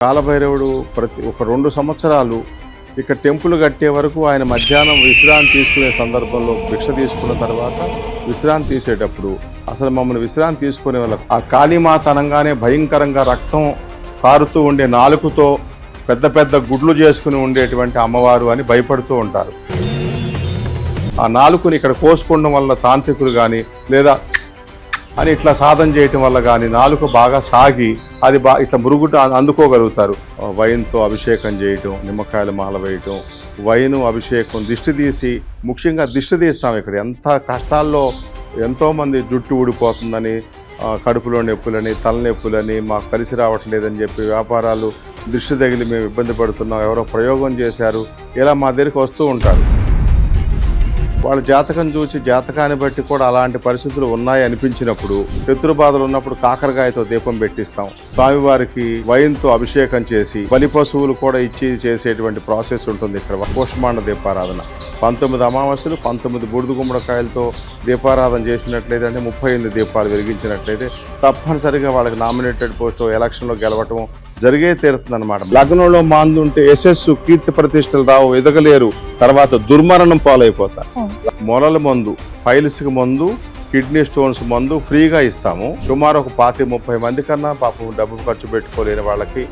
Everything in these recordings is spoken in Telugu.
కాలభైరవుడు ఒక 2 సంవత్సరాలు ఇక్కడ టెంపుల్ కట్టే వరకు ఆయన మధ్యాహ్నం విశ్రాంతి తీసుకునే సందర్భంలో భిక్ష తీసుకున్న తర్వాత విశ్రాంతి తీసేటప్పుడు అసలు మమ్మల్ని విశ్రాంతి తీసుకునే వాళ్ళకు ఆ కాళీమాత అనగానే భయంకరంగా రక్తం కారుతూ ఉండే నాలుకతో పెద్ద పెద్ద గుడ్లు చేసుకుని ఉండేటువంటి అమ్మవారు అని భయపడుతూ ఉంటారు. ఆ నాలుకని ఇక్కడ కోసుకోవడం వల్ల తాంత్రికులు కానీ లేదా అని ఇట్లా సాధన చేయటం వల్ల కానీ నాలుక బాగా సాగి అది ఇట్లా మురుగుట అందుకోగలుగుతారు. వైన్తో అభిషేకం చేయటం, నిమ్మకాయలు మాల వేయటం, వైను అభిషేకం, దిష్టి తీసి, ముఖ్యంగా దిష్టి తీస్తాం. ఇక్కడ ఎంత కష్టాల్లో ఎంతోమంది జుట్టు ఊడిపోతుందని, కడుపులో నొప్పులని, తలనొప్పులని, మాకు కలిసి రావట్లేదని చెప్పి వ్యాపారాలు దృష్టి తగిలి మేము ఇబ్బంది పడుతున్నాం, ఎవరో ప్రయోగం చేశారు, ఇలా మా దగ్గరికి వస్తూ ఉంటారు. వాళ్ళ జాతకం చూసి జాతకాన్ని బట్టి కూడా అలాంటి పరిస్థితులు ఉన్నాయి అనిపించినప్పుడు, శత్రు బాధలు ఉన్నప్పుడు కాకరకాయతో దీపం పెట్టిస్తాం. స్వామివారికి వైన్తో అభిషేకం చేసి బలి పశువులు కూడా ఇచ్చి చేసేటువంటి ప్రాసెస్ ఉంటుంది ఇక్కడ. కూష్మాండ దీపారాధన 19 అమావాస్యలు 19 బూడిద గుమ్మడికాయలతో దీపారాధన చేసినట్లయితే, అంటే 38 దీపాలు వెలిగించినట్లయితే తప్పనిసరిగా వాళ్ళకి నామినేటెడ్ పోస్ట్ ఎలక్షన్లో గెలవటం జరిగే తీరుతుందన్నమాట. లగ్నంలో మాందుంటే యశస్సు, కీర్తి ప్రతిష్టలు రావు, ఎదగలేరు, తర్వాత దుర్మరణం పాలైపోతారు. మొలల మందు, ఫైల్స్కి మందు, కిడ్నీ స్టోన్స్ మందు ఫ్రీగా ఇస్తాము. సుమారు ఒక 25-30 మంది కన్నా పాపం డబ్బు ఖర్చు పెట్టుకోలేని వాళ్ళకి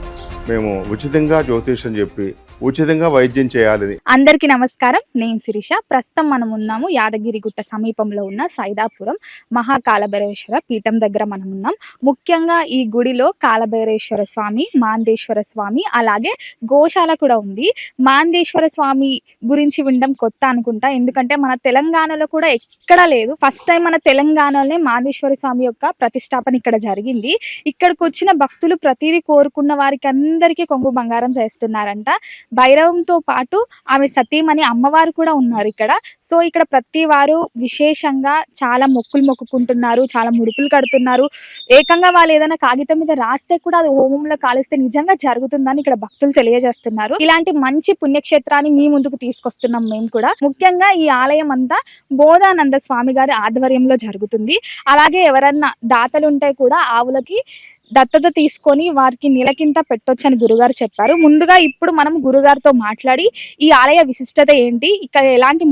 మేము ఉచితంగా జ్యోతిష్యం చెప్పి ఉచితంగా వైద్యం చేయాలి. అందరికీ నమస్కారం, నేను శిరీష. ప్రస్తుతం మనం ఉన్నాము యాదగిరిగుట్ట సమీపంలో ఉన్న సైదాపురం మహాకాలభైరేశ్వర పీఠం దగ్గర మనం ఉన్నాం. ముఖ్యంగా ఈ గుడిలో కాలభైరేశ్వర స్వామి, మాందేశ్వర స్వామి, అలాగే గోశాల కూడా ఉంది. మాందేశ్వర స్వామి గురించి వినడం కొత్త అనుకుంటా, ఎందుకంటే మన తెలంగాణలో కూడా ఎక్కడా లేదు. ఫస్ట్ టైం మన తెలంగాణలోనే మాందేశ్వర స్వామి యొక్క ప్రతిష్టాపన ఇక్కడ జరిగింది. ఇక్కడికి వచ్చిన భక్తులు ప్రతిదీ కోరుకున్న వారికి అందరికీ కొంగు బంగారం చేస్తున్నారంట. భైరవంతో పాటు ఆమె సతీమణి అమ్మవారు కూడా ఉన్నారు ఇక్కడ. సో ఇక్కడ ప్రతి వారు విశేషంగా చాలా మొక్కులు మొక్కుకుంటున్నారు, చాలా ముడుపులు కడుతున్నారు. ఏకంగా వాళ్ళు ఏదైనా కాగితం మీద రాస్తే కూడా అది హోమంలో కాలిస్తే నిజంగా జరుగుతుందని ఇక్కడ భక్తులు తెలియజేస్తున్నారు. ఇలాంటి మంచి పుణ్యక్షేత్రాన్ని మీ ముందుకు తీసుకొస్తున్నాం మేము కూడా. ముఖ్యంగా ఈ ఆలయం అంతా బోధానంద స్వామి గారి ఆధ్వర్యంలో జరుగుతుంది. అలాగే ఎవరన్నా దాతలు ఉంటే కూడా ఆవులకి దత్తత తీసుకొని వారికి నెలకింత పెట్టొచ్చని గురుగారు చెప్పారు. ముందుగా ఇప్పుడు మనం గురుగారితో మాట్లాడి ఈ ఆలయ విశిష్టత ఏంటి, ఇక్కడ ఎలాంటి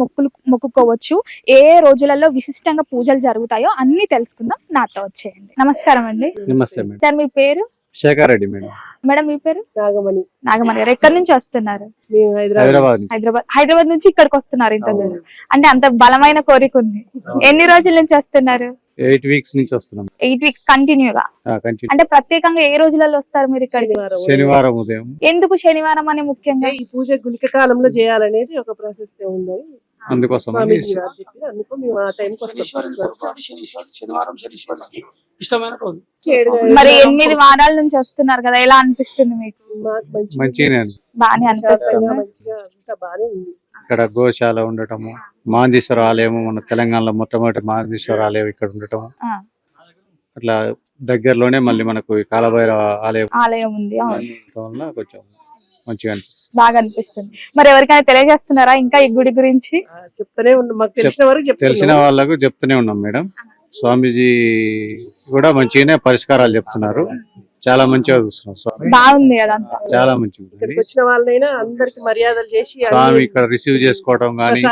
మొక్కుకోవచ్చు, ఏ రోజులలో విశిష్టంగా పూజలు జరుగుతాయో అన్ని తెలుసుకుందాం. నాతో వచ్చేయండి. నమస్కారం అండి. నమస్తే మేడం. సార్ మీ పేరు? శేఖర్ రెడ్డి మేడం. మేడం మీ పేరు? నాగమణి. నాగమణి గారు ఎక్కడి నుంచి వస్తున్నారు? హైదరాబాద్ నుంచి ఇక్కడికి వస్తున్నారు. ఇంత దూరం అంటే అంత బలమైన కోరిక ఉంది. ఎన్ని రోజుల నుంచి వస్తున్నారు? 8 వీక్స్ నుంచి వస్తున్నాం. 8 వీక్స్ కంటిన్యూగా. అంటే ప్రత్యేకంగా ఏ రోజులలో వస్తారు మీరు ఇక్కడికి? శనివారం ఉదయం. ఎందుకు శనివారం అని ముఖ్యంగా? ఈ పూజ గుళిక కాలంలో చేయాలనేది ఒక ప్రాసెస్ ఉంది. అందుకోసం మరి 8 వారాల నుంచి వస్తున్నారు కదా, ఎలా అనిపిస్తుంది మీకు? మంచిగానే బానే అనిపిస్తుంది. ఇక్కడ గోశాల ఉండటము, మాందేశ్వర ఆలయం, మన తెలంగాణలో మొట్టమొదటి మాందేశ్వర ఆలయం ఇక్కడ ఉండటము, అట్లా దగ్గరలోనే మళ్ళీ మనకు కాలభైరవ ఆలయం ఉంది. కొంచెం మంచిగా బాగా అనిపిస్తుంది. మరి ఎవరికైనా తెలియజేస్తున్నారా ఇంకా ఈ గుడి గురించి? చెప్తూనే ఉన్నాం, మాకు తెలిసిన వాళ్ళకు చెప్తూనే ఉన్నాం మేడం. స్వామీజీ కూడా మంచిగానే పరిష్కారాలు చెప్తున్నారు, చాలా మంచిగా చూస్తున్నారు. బాగుంది కదా, చాలా మంచిగా. వచ్చిన వాళ్ళైనా అందరికి మర్యాదలు చేసి స్వామి ఇక్కడ రిసీవ్ చేసుకోవడం కానీ,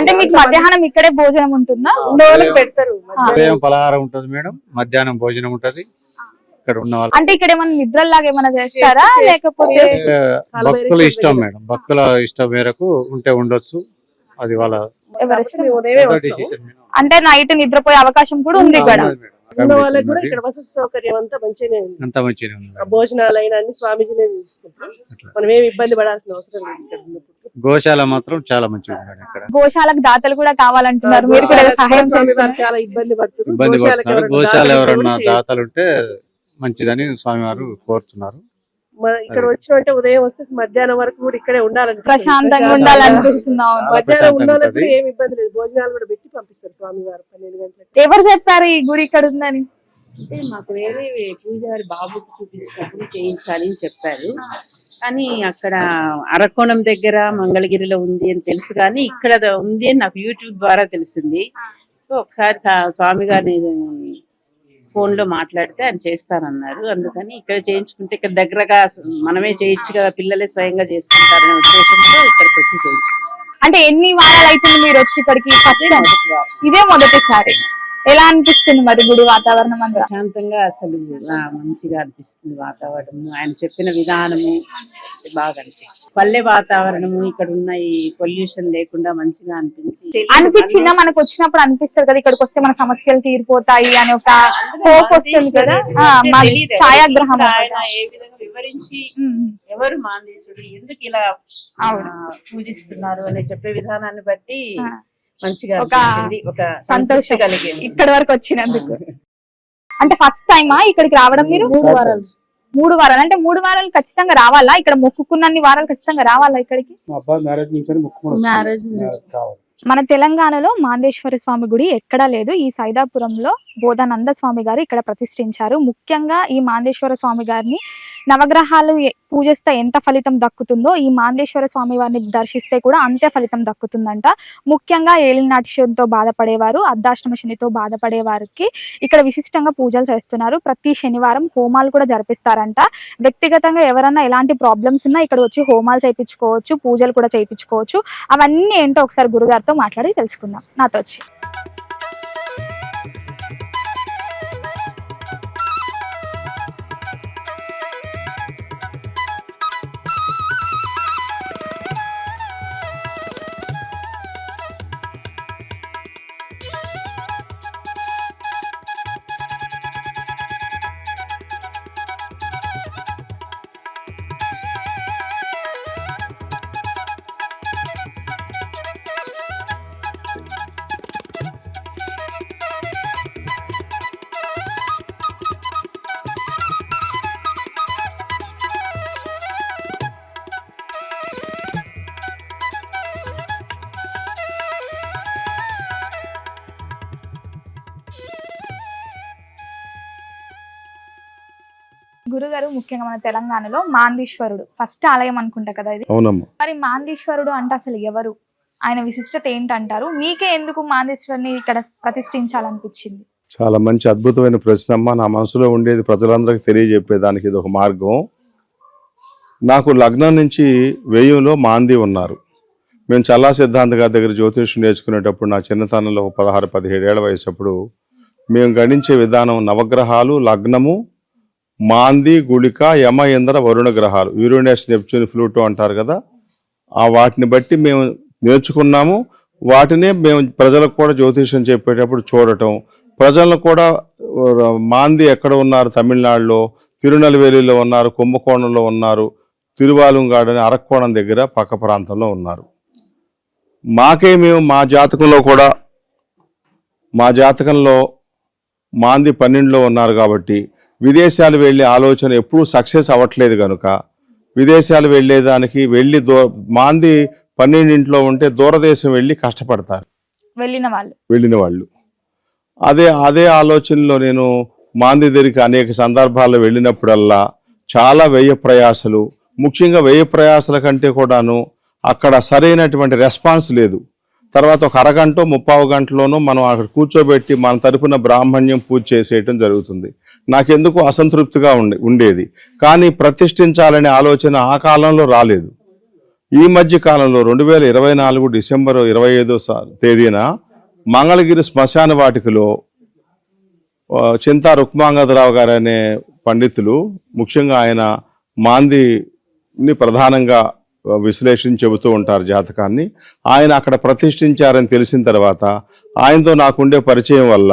అంటే మీకు మధ్యాహ్నం ఇక్కడే భోజనం ఉంటుందా? పెడతారు. ఉదయం పలహారం ఉంటది మేడం, మధ్యాహ్నం భోజనం ఉంటది. ఇక్కడ ఉన్న వాళ్ళు అంటే ఇక్కడ ఏమైనా నిద్రలాగా ఏమైనా చేస్తారా, లేకపోతే భక్తుల ఇష్టం మేడం, భక్తుల ఇష్టం మేరకు ఉంటే ఉండొచ్చు, అది వాళ్ళ అంటే నైట్ నిద్రపోయే అవకాశం కూడా ఉంది ఇక్కడ. సౌకర్యం అంతా మంచిగానే ఉంది. భోజనాలైనా అన్ని స్వామీజీనే చూసుకుంటాం, మనం ఏమి ఇబ్బంది పడాల్సిన అవసరం లేదు. గోశాల మాత్రం చాలా మంచిగా ఉంది. ఇక్కడ గోశాలకు దాతలు కూడా కావాలంటున్నారు, మీరు కూడా సహాయం చాలా ఇబ్బంది పడుతున్నారు. గోశాల ఎవరన్నా దాతలు ఉంటే మంచిదని స్వామివారు కోరుతున్నారు. ఇక్కడ వచ్చినంటే ఉదయం వస్తే మధ్యాహ్నం వరకు కూడా ఇక్కడే ఉండాలని, ప్రశాంతంగా ఉండాలనిపిస్తుంది. మధ్యాహ్నం ఉండాలంటే ఏమి ఇబ్బంది లేదు, భోజనాలు కూడా పెట్టి పంపిస్తారు స్వామివారు 12 గంటలకు. ఎవరు చెప్పారు ఈ గుడి ఇక్కడ ఉందని? మాకు వేరే పూజారి బాబుకి చూపించినప్పుడు చేయించాలి అని చెప్పారు, కానీ అక్కడ అరకోణం దగ్గర మంగళగిరిలో ఉంది అని తెలుసు, కానీ ఇక్కడ ఉంది అని నాకు యూట్యూబ్ ద్వారా తెలిసింది. ఒకసారి స్వామి గారిని ఫోన్ లో మాట్లాడితే ఆయన చేస్తానన్నారు. అందుకని ఇక్కడ చేయించుకుంటే ఇక్కడ దగ్గరగా మనమే చేయొచ్చు కదా, పిల్లలే స్వయంగా చేసుకుంటారనే ఉద్దేశంతో ఇక్కడికి వచ్చి చేయించుకుంటాం. అంటే ఎన్ని వారాలు అవుతుంది మీరు వచ్చి ఇక్కడికి? First time? ఇదే మొదటిసారి. ఎలా అనిపిస్తుంది మరి గుడి వాతావరణం అంతా? ప్రశాంతంగా అసలు మంచిగా అనిపిస్తుంది వాతావరణము. ఆయన చెప్పిన విధానము బాగా అనిపిస్తుంది. పల్లె వాతావరణము, ఇక్కడ ఉన్న ఈ పొల్యూషన్ లేకుండా మంచిగా అనిపించిందా? మనకు వచ్చినప్పుడు అనిపిస్తుంది కదా ఇక్కడికి వస్తే మన సమస్యలు తీరిపోతాయి అని ఒక హోప్ వస్తుంది కదా. ఛాయాగ్రహం ఆయన ఏ విధంగా వివరించి ఎవరు మాందేశుడు, ఎందుకు ఇలా పూజిస్తున్నారు అని చెప్పే విధానాన్ని బట్టి మంచిగా ఒక సంతోషం కలిగింది ఇక్కడ వరకు వచ్చినందుకు. అంటే ఫస్ట్ టైమా ఇక్కడికి రావడం మీరు? 3 వారాలు. 3 వారాలు అంటే 3 వారాలు ఖచ్చితంగా రావాలా? ఇక్కడ మొక్కుకున్నన్ని వారాలు ఖచ్చితంగా రావాలా ఇక్కడికి? మ్యారేజ్ మన తెలంగాణలో మాందేశ్వర స్వామి గుడి ఎక్కడా లేదు. ఈ సైదాపురంలో బోధానంద స్వామి గారు ఇక్కడ ప్రతిష్ఠించారు. ముఖ్యంగా ఈ మాందేశ్వర స్వామి గారిని నవగ్రహాలు పూజిస్తే ఎంత ఫలితం దక్కుతుందో ఈ మాందేశ్వర స్వామి వారిని దర్శిస్తే కూడా అంతే ఫలితం దక్కుతుందంట. ముఖ్యంగా ఏలినాటి శనితో బాధపడేవారు, అర్ధాష్టమ శనితో బాధపడేవారికి ఇక్కడ విశిష్టంగా పూజలు చేస్తున్నారు. ప్రతి శనివారం హోమాలు కూడా జరిపిస్తారంట. వ్యక్తిగతంగా ఎవరన్నా ఎలాంటి ప్రాబ్లమ్స్ ఉన్నా ఇక్కడ వచ్చి హోమాలు చేయించుకోవచ్చు, పూజలు కూడా చేయించుకోవచ్చు. అవన్నీ ఏంటో ఒకసారి గురుగారితో మాట్లాడి తెలుసుకుందాం. నాతో వచ్చి గురుగారు, ముఖ్యంగా మన తెలంగాణలో మాందీశ్వరుడు ఫస్ట్ ఆలయం అనుకుంటా కదా ఇది? అవునమ్మా. మరి మాందీశ్వరుడు అంటే అసలు ఎవరు, ఆయన విశిష్టత ఏంటంటారు? మీకే ఎందుకు మాందీశ్వరుని ఇక్కడ ప్రతిష్ఠించాలనిపించింది? చాలా మంచి అద్భుతమైన ప్రశ్న అమ్మా. నా మనసులో ఉండేది ప్రజలందరికీ తెలియజెప్పేదానికి ఇది ఒక మార్గం. నాకు లగ్నం నుంచి వేయంలో మాంది ఉన్నారు. మేము చల్లా సిద్ధాంత గారి దగ్గర జ్యోతిష్యం నేర్చుకునేటప్పుడు నా చిన్నతనంలో 16-17 ఏళ్ల వయసప్పుడు మేము గణించే విధానం నవగ్రహాలు, లగ్నము, మాంది, గుళిక, యమ, ఇంద్ర, వరుణ గ్రహాలు, యూరేనస్, నెప్ట్యూన్, ప్లూటో అంటారు కదా, ఆ వాటిని బట్టి మేము నేర్చుకున్నాము. వాటినే మేము ప్రజలకు కూడా జ్యోతిష్యం చెప్పేటప్పుడు చూడటం, ప్రజలను కూడా మాంది ఎక్కడ ఉన్నారు, తమిళనాడులో తిరునెల్వేలిలో ఉన్నారు, కుంభకోణంలో ఉన్నారు, తిరువాలుంగాడని అరక్కోణం దగ్గర పక్క ప్రాంతంలో ఉన్నారు. మేము మా జాతకంలో మాంది 12లో ఉన్నారు కాబట్టి విదేశాలు వెళ్ళే ఆలోచన ఎప్పుడూ సక్సెస్ అవ్వట్లేదు కనుక విదేశాలు వెళ్ళేదానికి మాంది 12 ఉంటే దూరదేశం వెళ్ళి కష్టపడతారు వెళ్ళిన వాళ్ళు. అదే ఆలోచనలో నేను మాంది దగ్గరికి అనేక సందర్భాల్లో వెళ్ళినప్పుడల్లా చాలా వ్యయ ప్రయాసలు, ముఖ్యంగా వ్యయ ప్రయాసల కంటే కూడాను అక్కడ సరైనటువంటి రెస్పాన్స్ లేదు. తర్వాత ఒక అరగంట 30 గంటలోనూ మనం అక్కడ కూర్చోబెట్టి మన తరపున బ్రాహ్మణ్యం పూజ చేసేయటం జరుగుతుంది. నాకెందుకు అసంతృప్తిగా ఉండేది. కానీ ప్రతిష్ఠించాలనే ఆలోచన ఆ కాలంలో రాలేదు. ఈ మధ్య కాలంలో 2024 డిసెంబర్ 25వ తేదీన మంగళగిరి శ్మశాన వాటికలో చింతా రుక్మాంగదరావు గారు అనే పండితులు, ముఖ్యంగా ఆయన మాందిని ప్రధానంగా విశ్లేషణ చెబుతూ ఉంటారు జాతకాన్ని, ఆయన అక్కడ ప్రతిష్ఠించారని తెలిసిన తర్వాత ఆయనతో నాకుండే పరిచయం వల్ల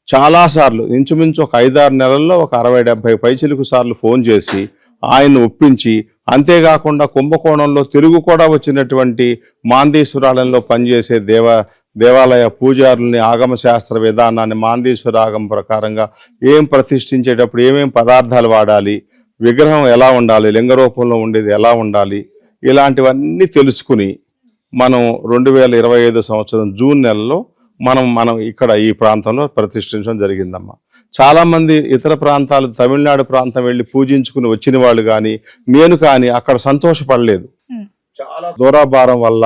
చాలాసార్లు ఇంచుమించు ఒక 5-6 నెలల్లో ఒక 60-70 పైచిలుకు సార్లు ఫోన్ చేసి ఆయన్ని ఒప్పించి, అంతేకాకుండా కుంభకోణంలో తెలుగు కూడా వచ్చినటువంటి మాందీశ్వరాలయంలో పనిచేసే దేవాలయ పూజారుల్ని, ఆగమ శాస్త్ర విధానాన్ని, మాందీశ్వర ఆగమ ప్రకారంగా ఏం ప్రతిష్ఠించేటప్పుడు ఏమేం పదార్థాలు వాడాలి, విగ్రహం ఎలా ఉండాలి, లింగ రూపంలో ఉండేది ఎలా ఉండాలి, ఇలాంటివన్నీ తెలుసుకుని మనం 2025 సంవత్సరం జూన్ నెలలో మనం ఇక్కడ ఈ ప్రాంతంలో ప్రతిష్ఠించడం జరిగిందమ్మా. చాలామంది ఇతర ప్రాంతాలు, తమిళనాడు ప్రాంతం వెళ్ళి పూజించుకుని వచ్చిన వాళ్ళు కానీ నేను కానీ అక్కడ సంతోషపడలేదు. చాలా దూరాభారం వల్ల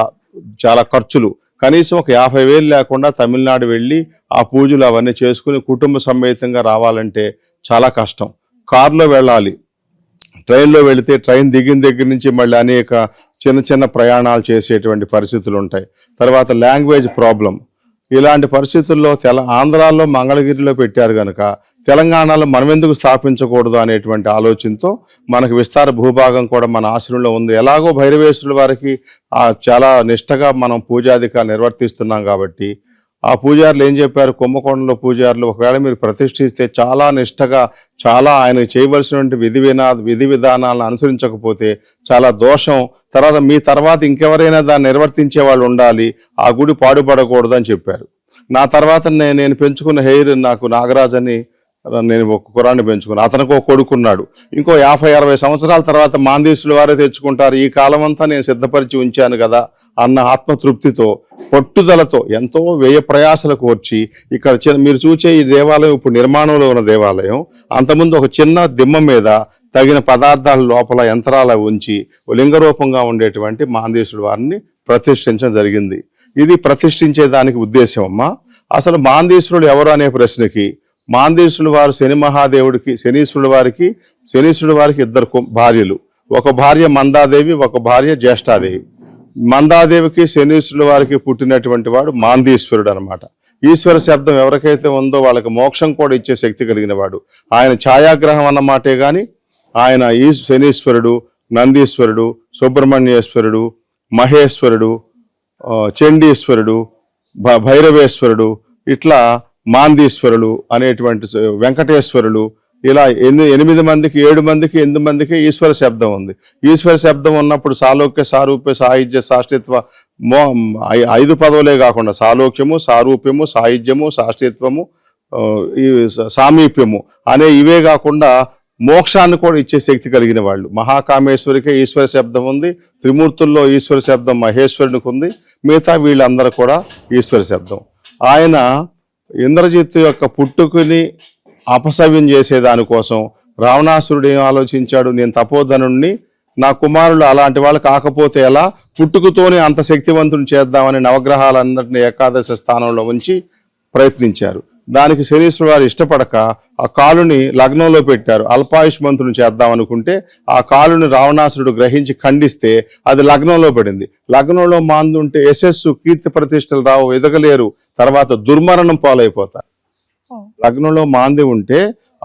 చాలా ఖర్చులు, కనీసం ఒక 50,000 లేకుండా తమిళనాడు వెళ్ళి ఆ పూజలు అవన్నీ చేసుకుని కుటుంబ సమేతంగా రావాలంటే చాలా కష్టం. కారులో వెళ్ళాలి, ట్రైన్లో వెళితే ట్రైన్ దిగిన దగ్గర నుంచి మళ్ళీ అనేక చిన్న చిన్న ప్రయాణాలు చేసేటువంటి పరిస్థితులు ఉంటాయి. తర్వాత లాంగ్వేజ్ ప్రాబ్లం. ఇలాంటి పరిస్థితుల్లో ఆంధ్రాలో మంగళగిరిలో పెట్టారు కనుక తెలంగాణలో మనం ఎందుకు స్థాపించకూడదు అనేటువంటి ఆలోచనతో మనకు విస్తార భూభాగం కూడా మన ఆశ్రమంలో ఉంది. ఎలాగో భైరవేశ్వరుల వారికి చాలా నిష్టగా మనం పూజాధికారులు నిర్వర్తిస్తున్నాం కాబట్టి ఆ పూజారులు ఏం చెప్పారు, కుంభకోణంలో పూజారులు ఒకవేళ మీరు ప్రతిష్ఠిస్తే చాలా నిష్టగా చాలా ఆయనకు చేయవలసినటువంటి విధి విధానాలను అనుసరించకపోతే చాలా దోషం, తర్వాత మీ తర్వాత ఇంకెవరైనా దాన్ని నిర్వర్తించే వాళ్ళు ఉండాలి, ఆ గుడి పాడుపడకూడదు అని చెప్పారు. నా తర్వాత నేను పెంచుకున్న హెయిర్ నాకు నాగరాజ్ అని నేను ఒక కురాన్ని పెంచుకున్నాను. అతనికి ఒక కొడుకున్నాడు. ఇంకో 50-60 సంవత్సరాల తర్వాత మాందేశుల వారే తెచ్చుకుంటారు, ఈ కాలం అంతా నేను సిద్ధపరిచి ఉంచాను కదా అన్న ఆత్మతృప్తితో పట్టుదలతో ఎంతో వ్యయ ప్రయాసలకు వచ్చి ఇక్కడ మీరు చూసే ఈ దేవాలయం ఇప్పుడు నిర్మాణంలో ఉన్న దేవాలయం అంతకుముందు ఒక చిన్న దిమ్మ మీద తగిన పదార్థాల లోపల యంత్రాల ఉంచి లింగరూపంగా ఉండేటువంటి మాందేశుడి వారిని ప్రతిష్ఠించడం జరిగింది. ఇది ప్రతిష్ఠించే దానికి ఉద్దేశం అమ్మా. అసలు మాందేశ్వరుడు ఎవరు అనే ప్రశ్నకి మాందేశ్వరుడు వారు శనీశ్వరుడు వారికి 2 భార్యలు, ఒక భార్య మందాదేవి, ఒక భార్య జ్యేష్ఠాదేవి. మందాదేవికి శనీశ్వరుడు వారికి పుట్టినటువంటి వాడు మాందీశ్వరుడు అనమాట. ఈశ్వర శబ్దం ఎవరికైతే ఉందో వాళ్ళకి మోక్షం కూడా ఇచ్చే శక్తి కలిగిన వాడు. ఆయన ఛాయాగ్రహం అన్నమాటే గాని ఆయన శనీశ్వరుడు, నందీశ్వరుడు, సుబ్రహ్మణ్యేశ్వరుడు, మహేశ్వరుడు, చండీశ్వరుడు, భైరవేశ్వరుడు, ఇట్లా మాందీశ్వరులు అనేటువంటి వెంకటేశ్వరులు, ఇలా 8 మందికి 7 మందికి 8 మందికి ఈశ్వర శబ్దం ఉంది. ఈశ్వర శబ్దం ఉన్నప్పుడు సాలోక్య, సారూప్య, సాహిత్య, సాష్టిత్వ 5 పదవులే కాకుండా సాలోక్యము, సారూప్యము, సాహిత్యము, సాష్టిత్వము, ఈ సామీప్యము అనే ఇవే కాకుండా మోక్షాన్ని కూడా ఇచ్చే శక్తి కలిగిన వాళ్ళు. మహాకామేశ్వరికే ఈశ్వర శబ్దం ఉంది, త్రిమూర్తుల్లో ఈశ్వర శబ్దం మహేశ్వరునికి ఉంది, మిగతా వీళ్ళందరూ కూడా ఈశ్వర శబ్దం. ఆయన ఇంద్రజిత్తు యొక్క పుట్టుకుని అపసవ్యం చేసేదానికోసం రావణాసురుడు ఏం ఆలోచించాడు, నేను తపోధనుణ్ణి, నా కుమారులు అలాంటి వాళ్ళు కాకపోతే ఎలా, పుట్టుకతోనే అంత శక్తివంతుని చేద్దామని నవగ్రహాలన్నింటినీ ఏకాదశి స్థానంలో ఉంచి ప్రయత్నించారు. దానికి శనీశ్వరుడు వారు ఇష్టపడక ఆ కాలుని లగ్నంలో పెట్టారు. అల్పాయుష్మంతుని చేద్దాం అనుకుంటే ఆ కాలుని రావణాసురుడు గ్రహించి ఖండిస్తే అది లగ్నంలో పడింది. లగ్నంలో మాందుంటే యశస్సు, కీర్తి ప్రతిష్టలు రావు, ఎదగలేరు, తర్వాత దుర్మరణం పాలైపోతారు. లగ్నంలో మాంది ఉంటే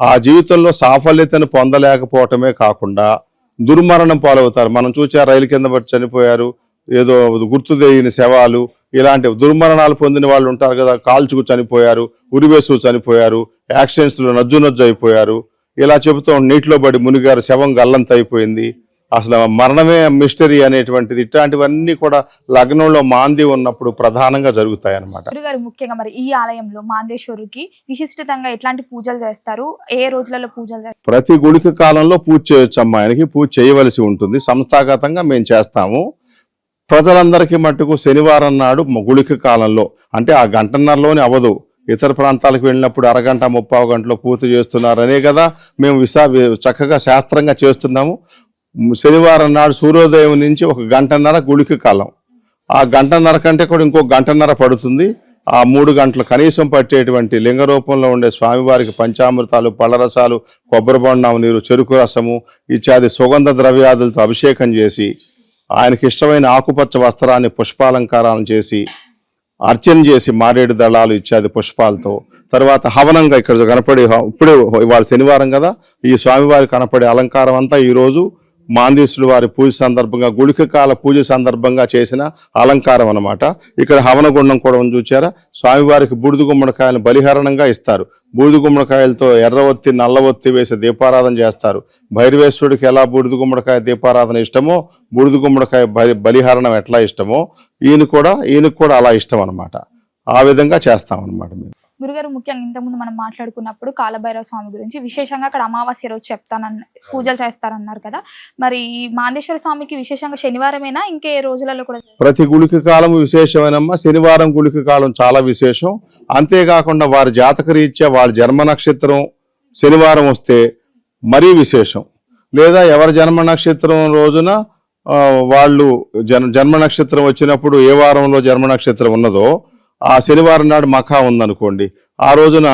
ఆ జీవితంలో సాఫల్యతను పొందలేకపోవటమే కాకుండా దుర్మరణం పాలవుతారు. మనం చూసా రైలు కింద పడి చనిపోయారు, ఏదో గుర్తు తెలియని శవాలు, ఇలాంటి దుర్మరణాలు పొందిన వాళ్ళు ఉంటారు కదా, కాల్చుకు చనిపోయారు, ఉరివేసు చనిపోయారు, యాక్సిడెంట్స్లో నజ్జు అయిపోయారు, ఇలా చెబుతూ నీటిలో పడి మునిగారు, శవం గల్లంత అయిపోయింది, అసలు మరణమే మిస్టరీ అనేటువంటిది. ఇట్లాంటివన్నీ కూడా లగ్నంలో మాంది ఉన్నప్పుడు ప్రధానంగా జరుగుతాయి అన్నమాట. గురుగారు, ముఖ్యంగా మరి ఈ ఆలయంలో మాందేశ్వరుడికి విశిష్టంగా ఎట్లాంటి పూజలు చేస్తారు, ఏ రోజులలో పూజలు చేస్తారు? ప్రతి గుళిక కాలంలో పూజ చేయొచ్చు అమ్మా. ఆయనకి పూజ చేయవలసి ఉంటుంది, సంస్థాగతంగా మేము చేస్తాము. ప్రజలందరికీ మట్టుకు శనివారం నాడు గుళిక కాలంలో, అంటే ఆ గంటన్నరలోనే అవ్వదు, ఇతర ప్రాంతాలకు వెళ్ళినప్పుడు అరగంట 30 గంటలో పూర్తి చేస్తున్నారనే కదా మేము చక్కగా శాస్త్రంగా చేస్తున్నాము. శనివారం నాడు సూర్యోదయం నుంచి 1 గంటన్నర గుళిక కాలం, ఆ గంటన్నర కంటే కూడా ఇంకో గంటన్నర పడుతుంది. ఆ 3 గంటలు కనీసం పట్టేటువంటి లింగ రూపంలో ఉండే స్వామివారికి పంచామృతాలు, పళ్ళరసాలు, కొబ్బరి బొండం నీరు, చెరుకు రసము ఇత్యాది సుగంధ ద్రవ్యాదులతో అభిషేకం చేసి ఆయనకి ఇష్టమైన ఆకుపచ్చ వస్త్రాన్ని పుష్పాలంకారాలను చేసి అర్చన చేసి మారేడు దళాలు ఇత్యాది పుష్పాలతో, తర్వాత హవనంగా ఇక్కడ కనపడే, ఇప్పుడే ఇవాళ శనివారం కదా, ఈ స్వామివారి కనపడే అలంకారం అంతా ఈరోజు మాందేశ్వరుడు వారి పూజ సందర్భంగా, గుళిక కాల పూజ సందర్భంగా చేసిన అలంకారం అన్నమాట. ఇక్కడ హవనగుండం కూడా చూచారా, స్వామివారికి బూడిద గుమ్మడికాయలను బలిహరణంగా ఇస్తారు. బూడిద గుమ్మడికాయలతో ఎర్ర ఒత్తి, నల్ల ఒత్తి వేసి దీపారాధన చేస్తారు. భైరవేశ్వరుడికి ఎలా బూడిద గుమ్మడికాయ దీపారాధన ఇష్టమో, బూడిద గుమ్మడికాయ బలిహరణం ఎట్లా ఇష్టమో ఈయనకు కూడా అలా ఇష్టం అనమాట. ఆ విధంగా చేస్తాం అనమాట మేము. గురుగారు, ముఖ్యంగా ఇంతకుముందు మనం మాట్లాడుకున్నప్పుడు కాలభైరవ స్వామి గురించి విశేషంగా అక్కడ అమావాస్య రోజు పూజలు చేస్తారన్నారు కదా, మరి మాందేశ్వర స్వామికి విశేషంగా శనివారమేనా, ఇంకే రోజులలో కూడా? ప్రతి గుళిక కాలం విశేషమేనమ్మా. శనివారం గుళిక కాలం చాలా విశేషం. అంతేకాకుండా వారి జాతక రీత్యా వారి జన్మ నక్షత్రం శనివారం వస్తే మరీ విశేషం. లేదా ఎవరి జన్మ నక్షత్రం రోజున వాళ్ళు జన్మ నక్షత్రం వచ్చినప్పుడు ఏ వారంలో జన్మ నక్షత్రం ఉన్నదో ఆ శనివారం నాడు మఖా ఉందనుకోండి, ఆ రోజున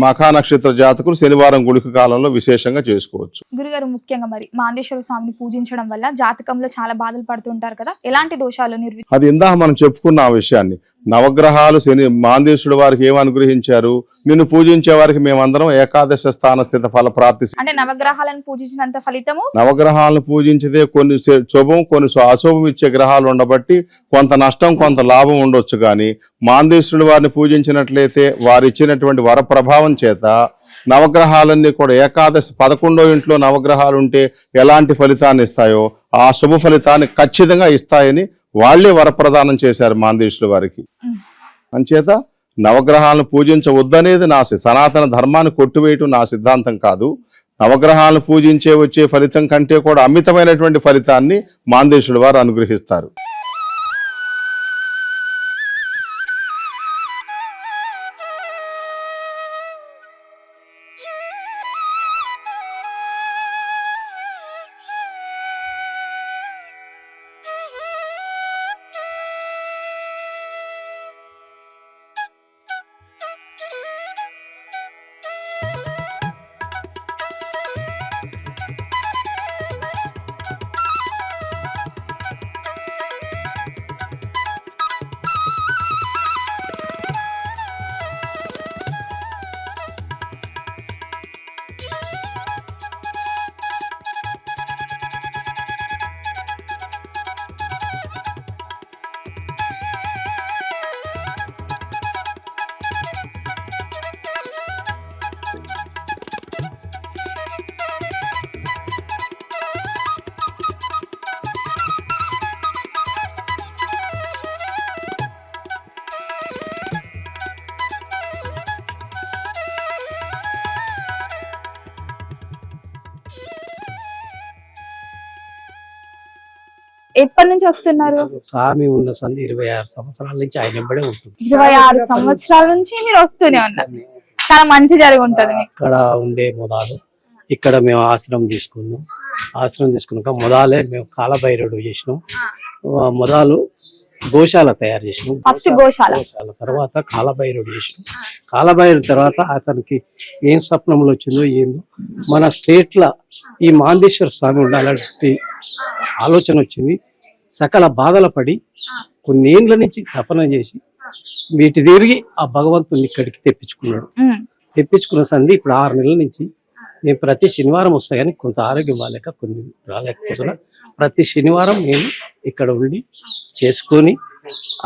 మఖా నక్షత్ర జాతకులు శనివారం గుళిక కాలంలో విశేషంగా చేసుకోవచ్చు. గురుగారు, ముఖ్యంగా మరి మాందేశ్వర స్వామిని పూజించడం వల్ల జాతకంలో చాలా బాధలు పడుతుంటారు కదా, ఎలాంటి దోషాలు అది ఇందాక మనం చెప్పుకున్న ఆ విషయాన్ని. నవగ్రహాలు మాందేశ్వరుడు వారికి ఏమి అనుగ్రహించారు? నిన్ను పూజించే వారికి మేమందరం ఏకాదశ స్థాన స్థిత ఫల ప్రాప్తి. అంటే నవగ్రహాలను పూజించినంత ఫలితము, నవగ్రహాలను పూజించితే కొన్ని శుభం కొన్ని అశుభం ఇచ్చే గ్రహాలు ఉండబట్టి కొంత నష్టం కొంత లాభం ఉండొచ్చు. కానీ మాందేశ్వరుడు వారిని పూజించినట్లయితే వారు ఇచ్చినటువంటి వర ప్రభావం చేత నవగ్రహాలన్నీ కూడా ఏకాదశి 11వ ఇంట్లో నవగ్రహాలు ఉంటే ఎలాంటి ఫలితాన్ని ఇస్తాయో ఆ శుభ ఫలితాన్ని ఖచ్చితంగా ఇస్తాయని వాళ్లే వరప్రదానం చేశారు మాందేశ్వరుడు వారికి. అంచేత నవగ్రహాలను పూజించవద్దనేది నా సనాతన ధర్మాన్ని కొట్టివేయటం నా సిద్ధాంతం కాదు. నవగ్రహాలను పూజించే వచ్చే ఫలితం కంటే కూడా అమితమైనటువంటి ఫలితాన్ని మాందేశ్వరుడు వారు అనుగ్రహిస్తారు. ఎప్పటి నుంచి వస్తున్నారు? స్వామి ఉన్న సంది 26 సంవత్సరాల నుంచి ఆయన వెంబడే ఉంటుంది. 26 సంవత్సరాల నుంచి మీరు వస్తూనే ఉన్నారు. చాలా మంచి జరిగి ఉంటది. ఇక్కడ ఉండే మొదలు ఇక్కడ మేము ఆశ్రమం తీసుకున్నాం. ఆశ్రమం తీసుకున్నాక మొదలే మేము కాలభైరవుడు చేసినాం. మొదలు గోశాల తయారు చేసినాం. ఫస్ట్ గోశాల తర్వాత కాలభైరవుడు చేసినాం. కాలభైరవుడు తర్వాత అతనికి ఏం స్వప్నంలో వచ్చిందో ఏందో మన స్టేట్ లా ఈ మాందేశ్వర స్వామి ఉండాలంటే ఆలోచన వచ్చింది. సకల బాధల పడి కొన్నేళ్ల నుంచి తపన చేసి వీటి తిరిగి ఆ భగవంతుని ఇక్కడికి తెప్పించుకున్నాడు. తెప్పించుకున్న సంది ఇప్పుడు 6 నెలల నుంచి నేను ప్రతి శనివారం వస్తా, కానీ కొంత ఆరోగ్యం బాగాలేక కొన్ని రాలేకపోతున్నా. ప్రతి శనివారం నేను ఇక్కడ ఉండి చేసుకొని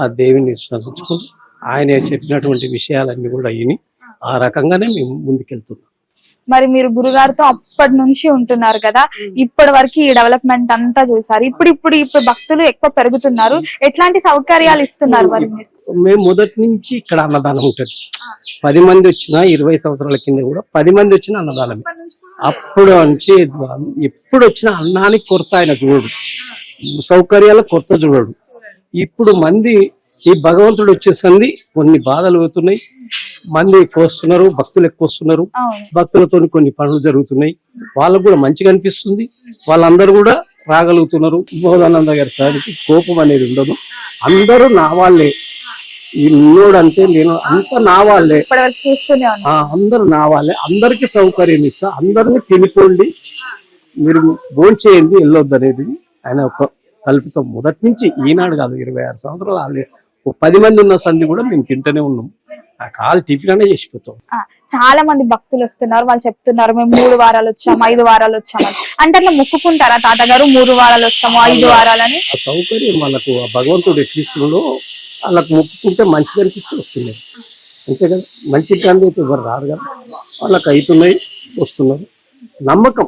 ఆ దేవుని స్మరించుకుని ఆయన చెప్పినటువంటి విషయాలన్నీ కూడా విని ఆ రకంగానే మేము ముందుకెళ్తున్నాం. మరి మీరు గురుగారితో అప్పటి నుంచి ఉంటున్నారు కదా, ఇప్పటి వరకు ఈ డెవలప్మెంట్ అంతా చూసారు. ఇప్పుడు భక్తులు ఎక్కువ పెరుగుతున్నారు. ఎట్లాంటి సౌకర్యాలు ఇస్తున్నారు మరి మీరు? మేము మొదటి నుంచి ఇక్కడ అన్నదానం ఉంటుంది. 10 మంది వచ్చినా 20 సంవత్సరాల కింద కూడా 10 మంది వచ్చిన అన్నదానమే. అప్పుడు నుంచి ఎప్పుడు వచ్చిన అన్నానికి కొరత ఆయన చూడడు, సౌకర్యాల కొరత చూడడు. ఇప్పుడు మంది ఈ భగవంతుడు వచ్చేసింది కొన్ని బాధలు అవుతున్నాయి, మంది ఎక్కువ వస్తున్నారు, భక్తులు ఎక్కువ వస్తున్నారు, భక్తులతో కొన్ని పనులు జరుగుతున్నాయి, వాళ్ళకు కూడా మంచిగా అనిపిస్తుంది. వాళ్ళందరూ కూడా రాగలుగుతున్నారు. బోధానంద గారి సారికి కోపం అనేది ఉండదు. అందరూ నా వాళ్ళే, ఇన్నోడంటే నేను అంతా నా వాళ్ళే, అందరూ నా వాళ్ళే. అందరికి సౌకర్యం ఇస్తా, అందరినీ తినిపోండి, మీరు భోంచేయండి, వెళ్ళొద్దు అనేది ఆయన ఒక కల్పితం. మొదటి నుంచి ఈనాడు కాదు, 26 సంవత్సరాలు 10 మంది ఉన్న సంధి కూడా మేము తింటూనే ఉన్నాం. ఆ కాలు టిఫిన్ అనే చేసిపోతాం. చాలా మంది భక్తులు వస్తున్నారు, వాళ్ళు చెప్తున్నారు మేము 3 వారాలు వచ్చాము, 5 వారాలు వచ్చామని. అంటే అట్లా మొక్కుకుంటారా తాతగారు 3 వారాలు వచ్చాము 5 వారాలని? ఆ సౌకర్యం వాళ్ళకు ఆ భగవంతుడు ఎట్లిస్తుండో వాళ్ళకు మొక్కుకుంటే మంచిగా అనిపిస్తూ వస్తున్నాయి. అంతే కదా, మంచి గాంధీ అయితే ఎవరు రారు కదా, వాళ్ళకి అవుతున్నాయి, వస్తున్నారు. నమ్మకం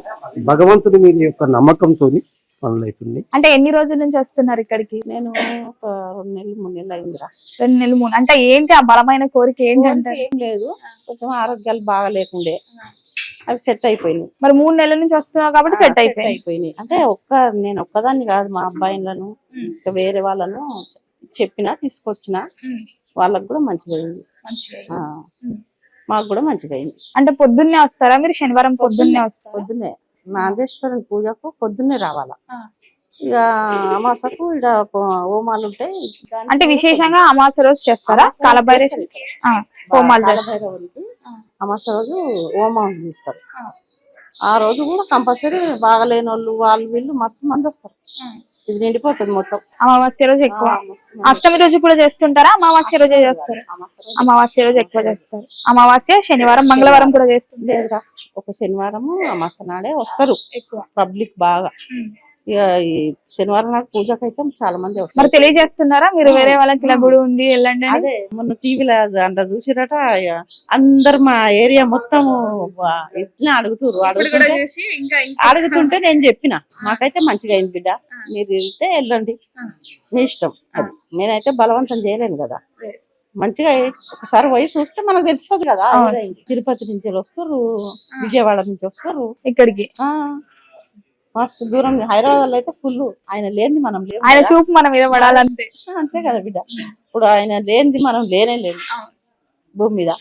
భగవంతుడి మీద యొక్క నమ్మకంతో పనులు అవుతుంది. అంటే ఎన్ని రోజుల నుంచి వస్తున్నారు ఇక్కడికి? నేను ఒక 2 నెలలు 3 నెలలు అయిందిరా. 2 నెలలు 3. అంటే ఏంటి ఆ బలమైన కోరిక ఏంటంటే? ఏం లేదు, కొంచెం ఆరోగ్యాలు బాగా లేకుండే, అవి సెట్ అయిపోయినాయి. మరి 3 నెలల నుంచి వస్తున్నావు కాబట్టి సెట్ అయిపోయినాయి. అంటే నేను ఒక్కదాన్ని కాదు, మా అబ్బాయిలను ఇంకా వేరే వాళ్ళను చెప్పినా తీసుకొచ్చిన, వాళ్ళకు కూడా మంచిగా అయింది, మాకు కూడా మంచిగా అయింది. అంటే పొద్దున్నే వస్తారా మీరు? శనివారం పొద్దున్నే వస్తారా? పొద్దున్నే నాగేశ్వరుని పూజకు పొద్దున్నే రావాలా. ఇక అమాసకు ఇక్కడ హోమాలు ఉంటాయి. అంటే విశేషంగా అమావాస్య రోజు చేస్తారా కాలభైరవ హోమాలు చేస్తారు? కాలభైరవునికి అమాస రోజు హోమం చేస్తారు. ఆ రోజు కూడా కంపల్సరీ బాగలేని వాళ్ళు వాళ్ళు వీళ్ళు మస్తు మంది వస్తారు. ఇది నిండిపోతుంది మొత్తం. అమావాస్య రోజు ఎక్కువ, అష్టమి రోజు కూడా చేస్తుంటారా? అమావాస్య రోజే చేస్తారు. అమావాస్య రోజు ఎక్కువ చేస్తారు. అమావాస్య, శనివారం, మంగళవారం కూడా చేస్తుంది. లేదురా, ఒక శనివారము అమాస నాడే వస్తారు ఎక్కువ పబ్లిక్ బాగా. ఇక ఈ శనివారం నాడు పూజకైతే చాలా మంది మరి వస్తారు. తెలియజేస్తున్నారా మీరు వేరే వాళ్ళకి ఇలా గుడి ఉంది వెళ్ళండి అని? అదే మొన్న టీవీలో అంత చూసిరట. అందరు మా ఏరియా మొత్తం ఇట్లా అడుగుతుంటే నేను చెప్పిన నాకైతే మంచిగా అయింది బిడ్డ, మీరు వెళ్తే వెళ్ళండి, మీ ఇష్టం. అది నేనైతే బలవంతం చేయలేను కదా. మంచిగా ఒకసారి పోయి చూస్తే మనకు తెలుస్తుంది కదా. తిరుపతి నుంచి వస్తారు, విజయవాడ నుంచి వస్తారు ఇక్కడికి. మస్తు దూరం. హైదరాబాద్ లో అయితే ఫుల్. ఆయన లేనిది మనం లేవు. ఆయన చూపు మన మీద పడాలంతే. అంతే కదా బిడ్డ. ఇప్పుడు ఆయన లేనిది మనం లేనే లేదు భూమి మీద.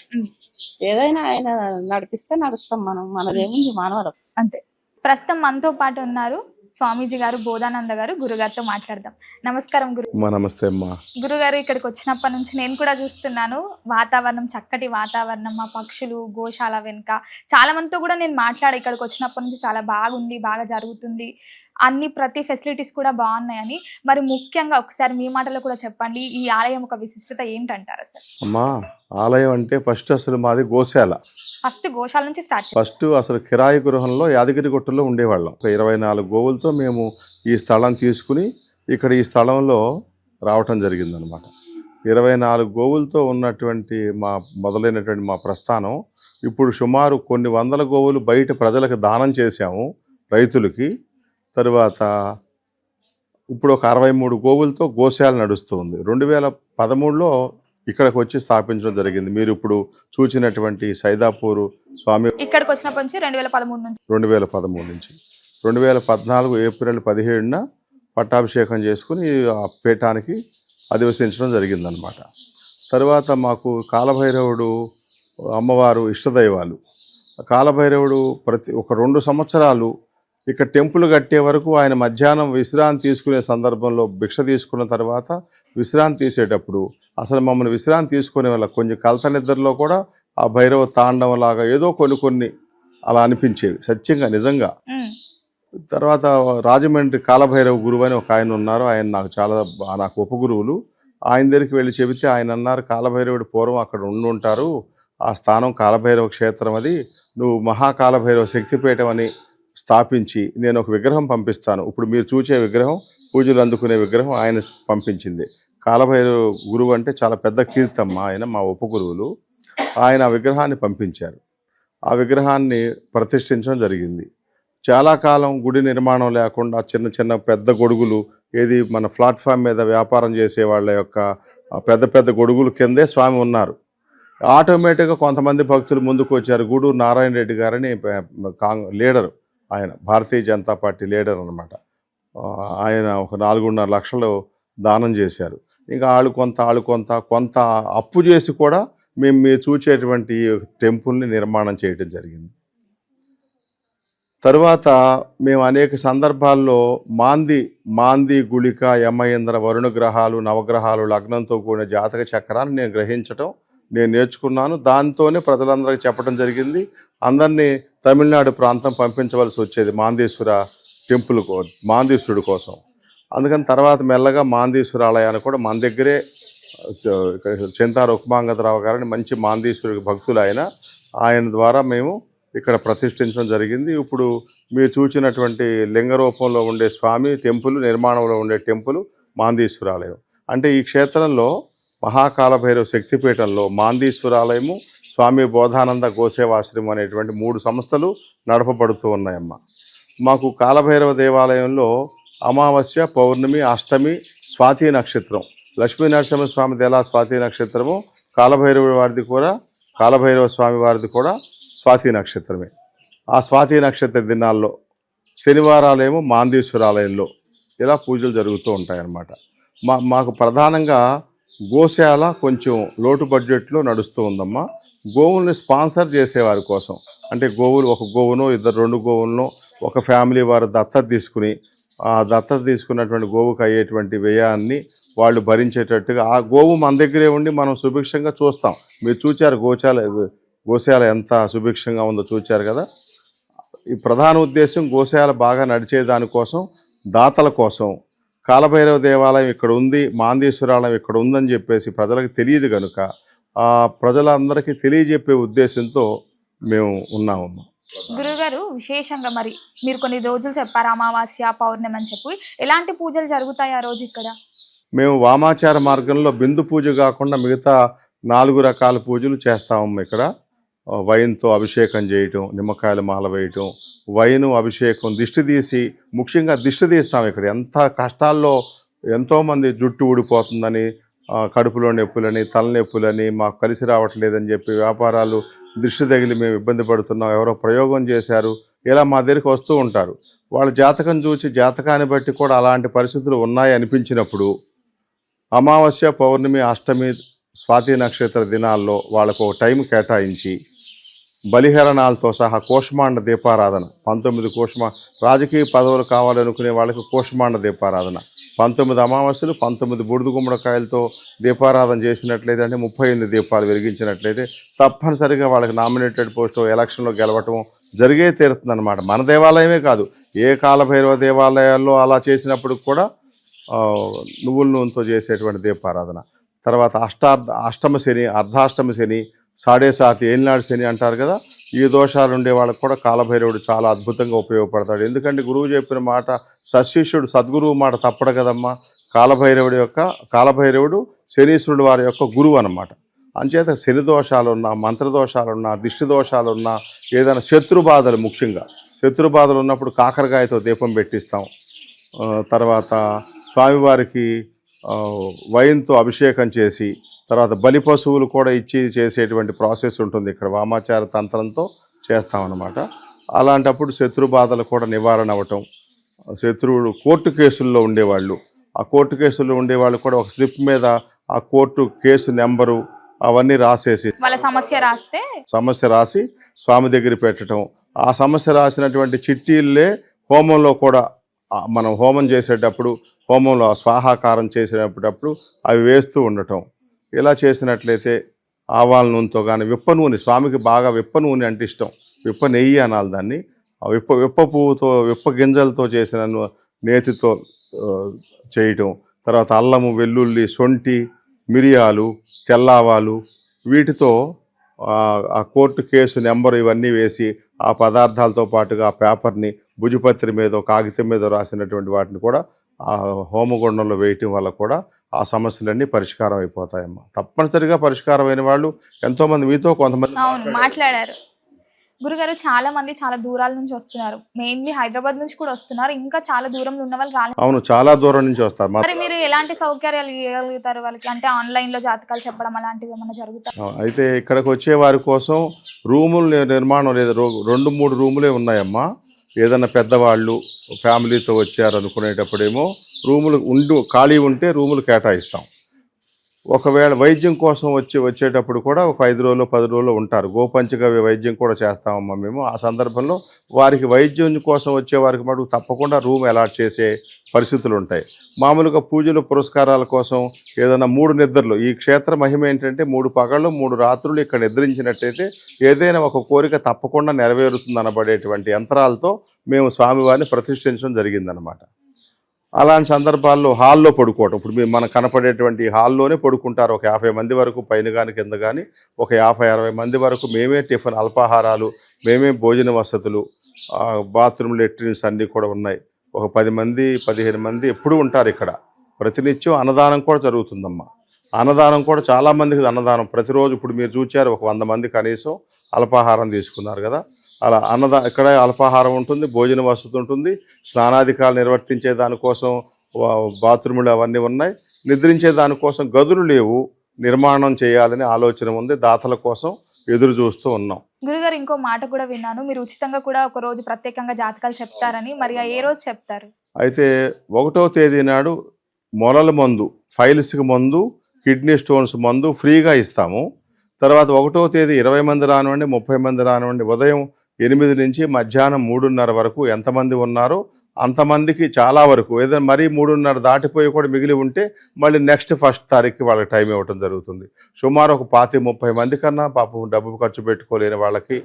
ఏదైనా ఆయన నడిపిస్తే నడుస్తాం మనం. మనదేముంది మానవరం అంతే. ప్రస్తుతం మనతో పాటు ఉన్నారు స్వామీజీ గారు, బోధానంద గారు. గురుగారితో మాట్లాడదాం. నమస్కారం గురు. నమస్తే అమ్మా. గురుగారు, ఇక్కడికి వచ్చినప్పటి నుంచి నేను కూడా చూస్తున్నాను వాతావరణం, చక్కటి వాతావరణం, మా పక్షులు, గోశాల వెనుక చాలా మందితో కూడా నేను మాట్లాడే ఇక్కడికి వచ్చినప్పటి నుంచి చాలా బాగుంది, బాగా జరుగుతుంది, అన్ని ప్రతి ఫెసిలిటీస్ కూడా బాగున్నాయని. మరి ముఖ్యంగా ఒకసారి మీ మాటలో కూడా చెప్పండి, ఈ ఆలయం ఒక విశిష్టత ఏంటంటారు అసలు? అమ్మా, ఆలయం అంటే ఫస్ట్ అసలు మాది గోశాల. ఫస్ట్ గోశాల నుంచి స్టార్ట్. ఫస్ట్ అసలు కిరాయి గృహంలో యాదగిరిగుట్టలో ఉండేవాళ్ళం. ఒక 24 గోవులతో మేము ఈ స్థలం తీసుకుని ఇక్కడ ఈ స్థలంలో రావటం జరిగిందనమాట. 24 గోవులతో ఉన్నటువంటి మొదలైనటువంటి మా ప్రస్థానం ఇప్పుడు సుమారు కొన్ని వందల గోవులు బయట ప్రజలకు దానం చేశాము, రైతులకి. తరువాత ఇప్పుడు ఒక 63 గోవులతో గోశాల నడుస్తుంది. 2013లో ఇక్కడికి వచ్చి స్థాపించడం జరిగింది. మీరు ఇప్పుడు చూసినటువంటి సైదాపూరు స్వామి ఇక్కడికి వచ్చినప్పటి నుంచి 2013 నుంచి 2014 ఏప్రిల్ 17న పట్టాభిషేకం చేసుకుని ఆ పీఠానికి అధివసించడం జరిగిందనమాట. తర్వాత మాకు కాలభైరవుడు అమ్మవారు ఇష్టదైవాలు. కాలభైరవుడు ఒక 2 సంవత్సరాలు ఇక్కడ టెంపుల్ కట్టే వరకు ఆయన మధ్యాహ్నం విశ్రాంతి తీసుకునే సందర్భంలో భిక్ష తీసుకున్న తర్వాత విశ్రాంతి తీసేటప్పుడు అసలు మమ్మల్ని విశ్రాంతి తీసుకునే వాళ్ళ కొంచెం కలత నిద్రలో కూడా ఆ భైరవ తాండవం లాగా ఏదో కొన్ని అలా అనిపించేవి, సత్యంగా నిజంగా. తర్వాత రాజమండ్రి కాలభైరవ గురువు అని ఒక ఆయన ఉన్నారు. ఆయన నాకు ఉపగురువులు. ఆయన దగ్గరికి వెళ్ళి చెబితే ఆయన అన్నారు, కాలభైరవుడు పూర్వం అక్కడ ఉంటారు, ఆ స్థానం కాలభైరవ క్షేత్రం, అది నువ్వు మహాకాలభైరవ శక్తిపీఠం అని స్థాపించి నేను ఒక విగ్రహం పంపిస్తాను. ఇప్పుడు మీరు చూసే విగ్రహం, పూజలు అందుకునే విగ్రహం ఆయన పంపించింది. కాలభైరవ గురువు అంటే చాలా పెద్ద కీర్తమ్మ ఆయన, మా ఉపగురువులు. ఆయన ఆ విగ్రహాన్ని పంపించారు. ఆ విగ్రహాన్ని ప్రతిష్ఠించడం జరిగింది. చాలా కాలం గుడి నిర్మాణం లేకుండా చిన్న పెద్ద గొడుగులు, ఏది మన ప్లాట్ఫామ్ మీద వ్యాపారం చేసే వాళ్ళ యొక్క పెద్ద గొడుగులు కిందే స్వామి ఉన్నారు. ఆటోమేటిక్గా కొంతమంది భక్తులు ముందుకు వచ్చారు. గూడూరు నారాయణ రెడ్డి గారని లీడరు, ఆయన భారతీయ జనతా పార్టీ లీడర్ అనమాట. ఆయన ఒక 4.5 లక్షలు దానం చేశారు. ఇంకా ఆళ్ళు కొంత అప్పు చేసి కూడా మీరు చూసేటువంటి టెంపుల్ని నిర్మాణం చేయడం జరిగింది. తరువాత మేము అనేక సందర్భాల్లో మాంది గుళిక, యమయంద్ర, వరుణ గ్రహాలు, నవగ్రహాలు, లగ్నంతో కూడిన జాతక చక్రాన్ని నేను గ్రహించటం నేను నేర్చుకున్నాను. దాంతోనే ప్రజలందరికీ చెప్పడం జరిగింది. అందరినీ తమిళనాడు ప్రాంతం పంపించవలసి వచ్చేది మాందేశ్వర టెంపుల్ మాందేశ్వరుడు కోసం. అందుకని తర్వాత మెల్లగా మాందేశ్వర ఆలయాన్ని కూడా మన దగ్గరే చింతారు ఉక్మాంగతరావు గారని మంచి మాందేశ్వరుడి భక్తులు ఆయన ద్వారా మేము ఇక్కడ ప్రతిష్ఠించడం జరిగింది. ఇప్పుడు మీరు చూసినటువంటి లింగ రూపంలో ఉండే స్వామి టెంపుల్, నిర్మాణంలో ఉండే టెంపుల్ మాందేశ్వరాలయం. అంటే ఈ క్షేత్రంలో మహాకాలభైరవ శక్తిపీఠంలో మాందేశ్వరాలయము, స్వామి బోధానంద గోసేవాశ్రమం అనేటువంటి 3 సంస్థలు నడపబడుతూ ఉన్నాయమ్మ. మాకు కాలభైరవ దేవాలయంలో అమావాస్య, పౌర్ణమి, అష్టమి, స్వాతి నక్షత్రం, లక్ష్మీ నరసింహస్వామిది ఎలా స్వాతి నక్షత్రము, కాలభైరవ స్వామి వారిది కూడా స్వాతి నక్షత్రమే. ఆ స్వాతి నక్షత్ర దినాల్లో శనివారాలేమో మాందేశ్వరాలయంలో ఇలా పూజలు జరుగుతూ ఉంటాయన్నమాట. మాకు ప్రధానంగా గోశాల కొంచెం లోటు బడ్జెట్లో నడుస్తూ ఉందమ్మా. గోవుల్ని స్పాన్సర్ చేసేవారి కోసం, అంటే గోవులు, ఒక గోవునో 2 గోవులను ఒక ఫ్యామిలీ వారు దత్తత తీసుకుని ఆ దత్తత తీసుకున్నటువంటి గోవుకు అయ్యేటువంటి వ్యయాన్ని వాళ్ళు భరించేటట్టుగా ఆ గోవు మన దగ్గరే ఉండి మనం సుభిక్షంగా చూస్తాం. మీరు చూచారు గోశాల ఎంత సుభిక్షంగా ఉందో చూచారు కదా. ఈ ప్రధాన ఉద్దేశం గోశాల బాగా నడిచే దానికోసం, దాతల కోసం. కాలభైరవ దేవాలయం ఇక్కడ ఉంది, మాందేశ్వరాలయం ఇక్కడ ఉందని చెప్పేసి ప్రజలకు తెలియదు కనుక ఆ ప్రజలందరికీ తెలియజెప్పే ఉద్దేశంతో మేము ఉన్నామమ్మా. గురుగారు, విశేషంగా మరి మీరు కొన్ని రోజులు చెప్పారు, అమావాస్య, పౌర్ణమి అని చెప్పి, ఎలాంటి పూజలు జరుగుతాయి ఆ రోజు ఇక్కడ? మేము వామాచార మార్గంలో బిందు పూజ కాకుండా మిగతా 4 రకాల పూజలు చేస్తామమ్మా. ఇక్కడ వైన్తో అభిషేకం చేయటం, నిమ్మకాయల మాల వేయటం, వైను అభిషేకం, దిష్టి తీసి, ముఖ్యంగా దిష్టి తీస్తాం. ఇక్కడ ఎంత కష్టాల్లో ఎంతోమంది జుట్టు ఊడిపోతుందని, కడుపులో నొప్పులని, తలనొప్పులని, మాకు కలిసి రావట్లేదని చెప్పి వ్యాపారాలు దృష్టి తగిలి మేము ఇబ్బంది పడుతున్నాం, ఎవరో ప్రయోగం చేశారు, ఇలా మా దగ్గరికి వస్తూ ఉంటారు. వాళ్ళ జాతకం చూసి జాతకాన్ని బట్టి కూడా అలాంటి పరిస్థితులు ఉన్నాయి అనిపించినప్పుడు అమావాస్య, పౌర్ణమి, అష్టమి, స్వాతి నక్షత్ర దినాల్లో వాళ్ళకు ఒక టైం కేటాయించి బలిహరణాలతో సహా కోశమాండ దీపారాధన, 19 రాజకీయ పదవులు కావాలనుకునే వాళ్ళకి కోశమాండ దీపారాధన, 19 అమావాస్యలు, 19 బూడిద గుమ్మడికాయలతో దీపారాధన చేసినట్లయితే, అంటే 38 దీపాలు వెలిగించినట్లయితే తప్పనిసరిగా వాళ్ళకి నామినేటెడ్ పోస్ట్ ఎలక్షన్లో గెలవటం జరిగే తీరుతుందన్నమాట. మన దేవాలయమే కాదు, ఏ కాలభైరవ దేవాలయాల్లో అలా చేసినప్పుడు కూడా నువ్వుల నూనెతో చేసేటువంటి దీపారాధన. తర్వాత అష్టమ శని, అర్ధాష్టమ శని, సాడేసాతి, ఏలినాడు శని అంటారు కదా, ఈ దోషాలు ఉండే వాళ్ళకు కూడా కాలభైరవుడు చాలా అద్భుతంగా ఉపయోగపడతాడు. ఎందుకంటే గురువు చెప్పిన మాట, సశిష్యుడు సద్గురువు మాట తప్పడు కదమ్మా. కాలభైరవుడు శనీశ్వరుడు వారి యొక్క గురువు అన్నమాట. అంచేత శని దోషాలున్నా, మంత్రదోషాలున్నా, దిష్టి దోషాలున్నా, ఏదైనా శత్రుబాధలు, ముఖ్యంగా శత్రుబాధలు ఉన్నప్పుడు కాకరకాయతో దీపం పెట్టిస్తాం. తర్వాత స్వామివారికి వైన్తో అభిషేకం చేసి, తర్వాత బలి పశువులు కూడా ఇచ్చి చేసేటువంటి ప్రాసెస్ ఉంటుంది. ఇక్కడ వామాచార తంత్రంతో చేస్తామన్నమాట. అలాంటప్పుడు శత్రు బాధలు కూడా నివారణ అవ్వటం. శత్రువులు కోర్టు కేసుల్లో ఉండేవాళ్ళు, ఆ కోర్టు కేసుల్లో ఉండేవాళ్ళు కూడా ఒక స్లిప్ మీద ఆ కోర్టు కేసు నెంబరు అవన్నీ రాసేసి, వాళ్ళ సమస్య రాసి స్వామి దగ్గర పెట్టడం. ఆ సమస్య రాసినటువంటి చిట్టీలే హోమంలో కూడా మనం హోమం చేసేటప్పుడు, హోమంలో స్వాహాకారం చేసేటప్పుడు అవి వేస్తూ ఉండటం. ఇలా చేసినట్లయితే ఆవాల నూనెతో కానీ, విప్ప నూనె, స్వామికి బాగా విప్ప నూనె అంటే ఇష్టం, విప్ప నెయ్యి అనాలి దాన్ని, విప్ప పువ్వుతో, విప్ప గింజలతో చేసిన నేతితో చేయటం. తర్వాత అల్లము, వెల్లుల్లి, శొంఠి, మిరియాలు, తెల్లావాలు, వీటితో ఆ కోర్టు కేసు నెంబరు ఇవన్నీ వేసి ఆ పదార్థాలతో పాటుగా ఆ పేపర్ని భుజపత్రి మీద, కాగితం మీద రాసినటువంటి వాటిని కూడా ఆ హోమగుండంలో వేయటం వల్ల కూడా ఆ సమస్యలన్నీ పరిష్కారం అయిపోతాయమ్మా. తప్పనిసరిగా పరిష్కారమైన వాళ్ళు ఎంతోమంది, మీతో కొంతమంది మాట్లాడారు. గురుగారు, చాలా మంది చాలా దూరాల నుంచి వస్తున్నారు, మెయిన్లీ హైదరాబాద్ నుంచి కూడా వస్తున్నారు, ఇంకా చాలా దూరంలో ఉన్న వాళ్ళు రాలేదు. అవును, చాలా దూరం నుంచి వస్తారు. మరి మీరు ఎలాంటి సౌకర్యాలు ఇవ్వగలుగుతారు వాళ్ళకి? అంటే ఆన్లైన్ లో జాతకాలు చెప్పడం అలాంటివి ఏమైనా జరుగుతాయి? అయితే ఇక్కడికి వచ్చే వారి కోసం రూములు నిర్మాణం లేదు, 2-3 రూములే ఉన్నాయమ్మా. ఏదన్నా పెద్దవాళ్ళు ఫ్యామిలీతో వచ్చారు అనుకునేటప్పుడేమో రూములు ఖాళీ ఉంటే రూములు కేటాయిస్తాం. ఒకవేళ వైద్యం కోసం వచ్చేటప్పుడు కూడా ఒక 5 రోజులు 10 రోజులు ఉంటారు. గోపంచగవ్య వైద్యం కూడా చేస్తామమ్మా మేము. ఆ సందర్భంలో వారికి వైద్యం కోసం వచ్చే వారికి మటుకు తప్పకుండా రూమ్ అలాట్ చేసే పరిస్థితులు ఉంటాయి. మామూలుగా పూజలు పురస్కారాల కోసం ఏదైనా 3 నిద్రలు, ఈ క్షేత్ర మహిమ ఏంటంటే 3 పగళ్ళు 3 రాత్రులు ఇక్కడ నిద్రించినట్టయితే ఏదైనా ఒక కోరిక తప్పకుండా నెరవేరుతుంది అనబడేటువంటి యంత్రాలతో మేము స్వామివారిని ప్రతిష్ఠించడం జరిగిందనమాట. అలాంటి సందర్భాల్లో హాల్లో పడుకోవటం, ఇప్పుడు మనకు కనపడేటువంటి హాల్లోనే పడుకుంటారు. ఒక 50 మంది వరకు పైన కానీ కింద కానీ, ఒక 50-60 మంది వరకు మేమే టిఫిన్, అల్పాహారాలు, మేమే భోజన వసతులు, బాత్రూమ్, లెట్రిన్స్ అన్నీ కూడా ఉన్నాయి. ఒక 10 మంది 15 మంది ఎప్పుడూ ఉంటారు ఇక్కడ. ప్రతినిత్యం అన్నదానం కూడా జరుగుతుందమ్మా. అన్నదానం కూడా చాలామందికి అన్నదానం ప్రతిరోజు, ఇప్పుడు మీరు చూచారు, ఒక 100 మంది కనీసం అల్పాహారం తీసుకున్నారు కదా. అలా ఇక్కడ అల్పాహారం ఉంటుంది, భోజన వసతి ఉంటుంది, స్నానాధికారులు నిర్వర్తించే దానికోసం బాత్రూములు అవన్నీ ఉన్నాయి. నిద్రించే దానికోసం గదులు లేవు, నిర్మాణం చేయాలని ఆలోచన ఉంది. దాతల కోసం ఎదురు చూస్తూ ఉన్నాం. గురుగారు, ఇంకో మాట కూడా విన్నాను, మీరు ఉచితంగా కూడా ఒక రోజు ప్రత్యేకంగా జాతకాలు చెప్తారని. మరి ఏ రోజు చెప్తారు? అయితే 1వ తేదీ నాడు మొలల మందు, ఫైల్స్కి మందు, కిడ్నీ స్టోన్స్ మందు ఫ్రీగా ఇస్తాము. తర్వాత 1వ తేదీ 20 మంది రానివ్వండి, 30 మంది రానివ్వండి, ఉదయం 8 నుంచి మధ్యాహ్నం 3:30 వరకు ఎంతమంది ఉన్నారో అంతమందికి చాలా వరకు, ఏదైనా మరీ 3:30 దాటిపోయి కూడా మిగిలి ఉంటే మళ్ళీ నెక్స్ట్ 1 తారీఖుకి వాళ్ళకి టైం ఇవ్వటం జరుగుతుంది. సుమారు ఒక 25-30 మంది కన్నా పాపం డబ్బు ఖర్చు పెట్టుకోలేని వాళ్ళకి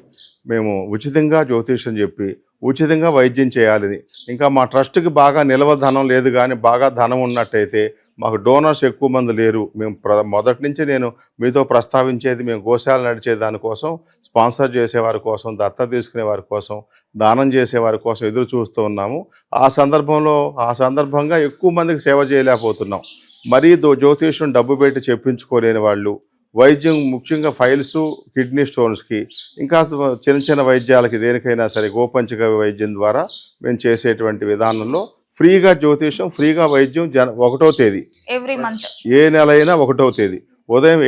మేము ఉచితంగా జ్యోతిష్యం చెప్పి ఉచితంగా వైద్యం చేయాలని, ఇంకా మా ట్రస్ట్కి బాగా నిల్వ ధనం లేదు కానీ బాగా ధనం ఉన్నట్టయితే, మాకు డోనర్స్ ఎక్కువ మంది లేరు, మేము మొదటి నుంచి నేను మీతో ప్రస్తావించేది, మేము గోశాల నడిచే దానికోసం, స్పాన్సర్ చేసేవారి కోసం, దత్త తీసుకునే వారి కోసం, దానం చేసేవారి కోసం ఎదురు చూస్తూ ఉన్నాము. ఆ సందర్భంగా ఎక్కువ మందికి సేవ చేయలేకపోతున్నాం. మరీ జ్యోతిష్యం డబ్బు పెట్టి చెప్పించుకోలేని వాళ్ళు, వైద్యం ముఖ్యంగా ఫైల్స్, కిడ్నీ స్టోన్స్కి, ఇంకా చిన్న చిన్న వైద్యాలకి దేనికైనా సరే గోపంచక వైద్యం ద్వారా మేము చేసేటువంటి విధానంలో ఫ్రీగా జ్యోతిషం, ఫ్రీగా వైద్యం 1వ తేదీ ఎవ్రీ మంత్, ఏ నెల అయినా 1వ తేదీ ఉదయం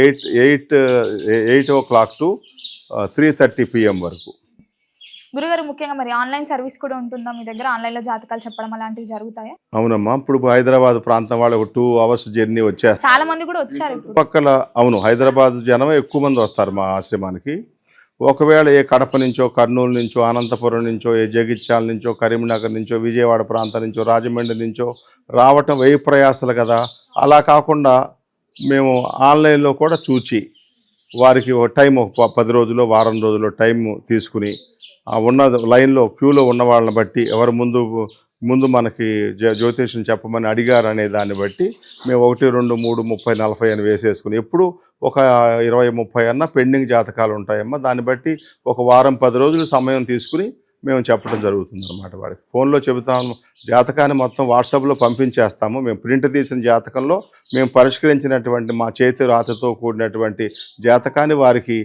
8 o'clock to 3:30 PM వరకు. గురుగారు, ముఖ్యంగా మరి ఆన్లైన్ సర్వీస్ కూడా ఉంటుందా మీ దగ్గర? ఆన్లైన్లో జాతకాలు చెప్పడం అలాంటివి జరుగుతాయా? అవునమ్మా, ఇప్పుడు హైదరాబాద్ ప్రాంతం వాళ్ళు 2 hours జర్నీ వచ్చేస్తారు. చాలా మంది కూడా వచ్చారు ఇప్పుడు పక్కల. అవును, హైదరాబాద్ జనం ఎక్కువ మంది వస్తారు మా ఆశ్రమానికి. ఒకవేళ ఏ కడప నుంచో, కర్నూలు నుంచో, అనంతపురం నుంచో, ఏ జగిత్యాల నుంచో, కరీంనగర్ నుంచో, విజయవాడ ప్రాంతం నుంచో, రాజమండ్రి నుంచో రావటం వ్యయ ప్రయాసాలు కదా. అలా కాకుండా మేము ఆన్లైన్లో కూడా చూచి వారికి ఒక టైం, ఒక 10 రోజులు, వారం రోజులు టైం తీసుకుని ఉన్న లైన్లో క్యూలో ఉన్న వాళ్ళని బట్టి ఎవరు ముందు మనకి జ్యోతిష్యం చెప్పమని అడిగారు అనే దాన్ని బట్టి మేము 1, 2, 3, 30, 40 అని వేసేసుకుని, ఎప్పుడు ఒక 20, 30 అన్న పెండింగ్ జాతకాలు ఉంటాయమ్మా. దాన్ని బట్టి ఒక వారం 10 రోజులు సమయం తీసుకుని మేము చెప్పడం జరుగుతుంది అన్నమాట. వాడికి ఫోన్లో చెబుతాము, జాతకాన్ని మొత్తం వాట్సాప్లో పంపించేస్తాము. మేము ప్రింట్ తీసిన జాతకంలో మేము పరిష్కరించినటువంటి మా చేతి రాతతో కూడినటువంటి జాతకాన్ని వారికి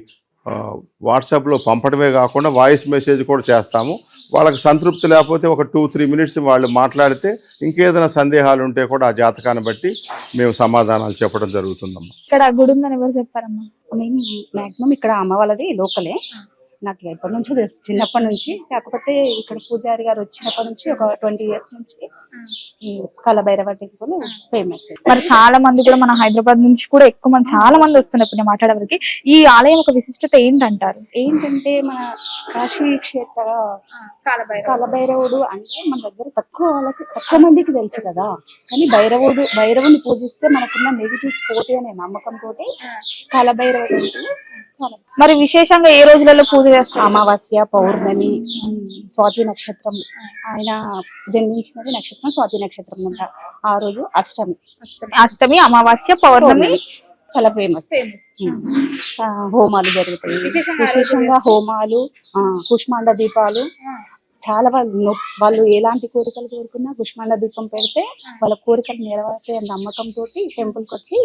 వాట్సాప్లో పంపడమే కాకుండా వాయిస్ మెసేజ్ కూడా చేస్తాము. వాళ్ళకి సంతృప్తి లేకపోతే ఒక 2-3 minutes వాళ్ళు మాట్లాడితే ఇంకేదైనా సందేహాలు ఉంటే కూడా ఆ జాతకాన్ని బట్టి మేము సమాధానాలు చెప్పడం జరుగుతుందమ్మా. ఇక్కడ గుడి ఉందని ఎవరు చెప్పారమ్మా? మేము మాక్సిమం ఇక్కడ అమ్మ వాళ్ళది లోకలే, నాకు ఎప్పటి నుంచో తెలుసు, చిన్నప్పటి నుంచి. కాకపోతే ఇక్కడ పూజారి గారు వచ్చినప్పటి నుంచి ఒక 20 years నుంచి ఈ కాలభైరవ టెంపుల్ ఫేమస్. మరి చాలా మంది కూడా మన హైదరాబాద్ నుంచి కూడా ఎక్కువ మంది, చాలా మంది వస్తున్నారు ఇప్పుడు నేను మాట్లాడేవారికి. ఈ ఆలయం ఒక విశిష్టత ఏంటంటారు? ఏంటంటే మన కాశీ క్షేత్ర కాలభైరవుడు అంటే మన దగ్గర తక్కువ మందికి తెలుసు కదా. కానీ భైరవుని పూజిస్తే మనకున్న నెగిటివ్స్ పోతాయి అనే నమ్మకంతో కాలభైరవుడు చాలా. మరి విశేషంగా ఏ రోజులలో పూజ చేస్తారు? అమావాస్య, పౌర్ణమి, స్వాతి నక్షత్రం. ఆయన జన్మించినది నక్షత్రం స్వాతి నక్షత్రం అంట. ఆ రోజు అష్టమి, అమావాస్య, పౌర్ణమి చాలా ఫేమస్. హోమాలు జరుగుతాయి విశేషంగా, హోమాలు, కుష్మాండ దీపాలు. చాలా వాళ్ళు ఎలాంటి కోరికలు కోరుకున్నా కుష్మాండ దీపం పెడితే వాళ్ళ కోరికలు నెరవేర్తాయి అనే నమ్మకంతో టెంపుల్కి వచ్చి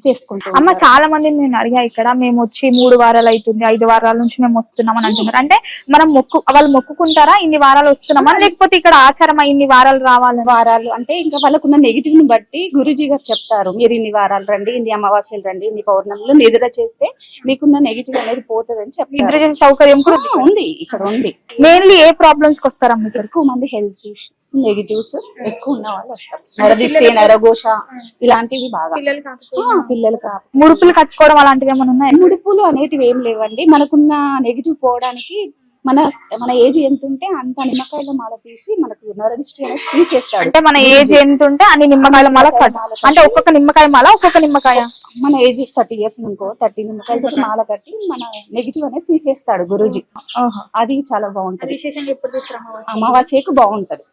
చేసుకుంటాం. అమ్మ, చాలా మంది నేను అడిగా, ఇక్కడ మేము వచ్చి 3 వారాలు అవుతుంది, 5 వారాల నుంచి మేము వస్తున్నాం అని అంటున్నారు. అంటే మనం వాళ్ళు మొక్కుకుంటారా ఇన్ని వారాలు వస్తున్నామా, లేకపోతే ఇక్కడ ఆచారం ఇన్ని వారాలు రావాలి? వారాలు అంటే ఇంకా వాళ్ళకున్న నెగిటివ్ ని బట్టి గురూజీ గారు చెప్తారు, మీరు ఇన్ని వారాలు రండి, ఇన్ని అమావాస్యలు రండి, ఇన్ని పౌర్ణమిలో నిద్ర చేస్తే మీకున్న నెగిటివ్ అనేది పోతుంది అని చెప్పి. నిద్ర చేసే సౌకర్యం కూడా ఉంది ఇక్కడ ఉంది. మెయిన్లీ ఏ ప్రాబ్లమ్స్ కి వస్తారమ్మా? ఎక్కువ మంది హెల్త్ ఇష్యూస్, నెగిటివ్స్ ఎక్కువ ఉన్న వాళ్ళు వస్తారు. నరదిష్టి, నరఘోష ఇలాంటివి బాగా. పిల్లలు ముడుపులు కట్టుకోవడం అలాంటివి ఏమైనా ఉన్నాయి? ముడుపులు అనేటివి ఏం లేవండి. మనకున్న నెగిటివ్ పోవడానికి మన ఏజ్ ఎంత ఉంటే అంత నిమ్మకాయల మాల తీసి మనకు నరదిష్టి అనేది తీసేస్తాడు. అంటే మన ఏజ్ ఎంత ఉంటే అన్ని నిమ్మకాయల మాల అంటే ఒక్కొక్క నిమ్మకాయ మాల, ఒక్కొక్క నిమ్మకాయ. మన ఏజ్ 30 years అనుకో, 30 నిమ్మకాయలతో మాల కట్టి మన నెగిటివ్ అనేది తీసేస్తాడు గురూజీ. అది చాలా బాగుంటది. అమావాస్యకు బాగుంటది.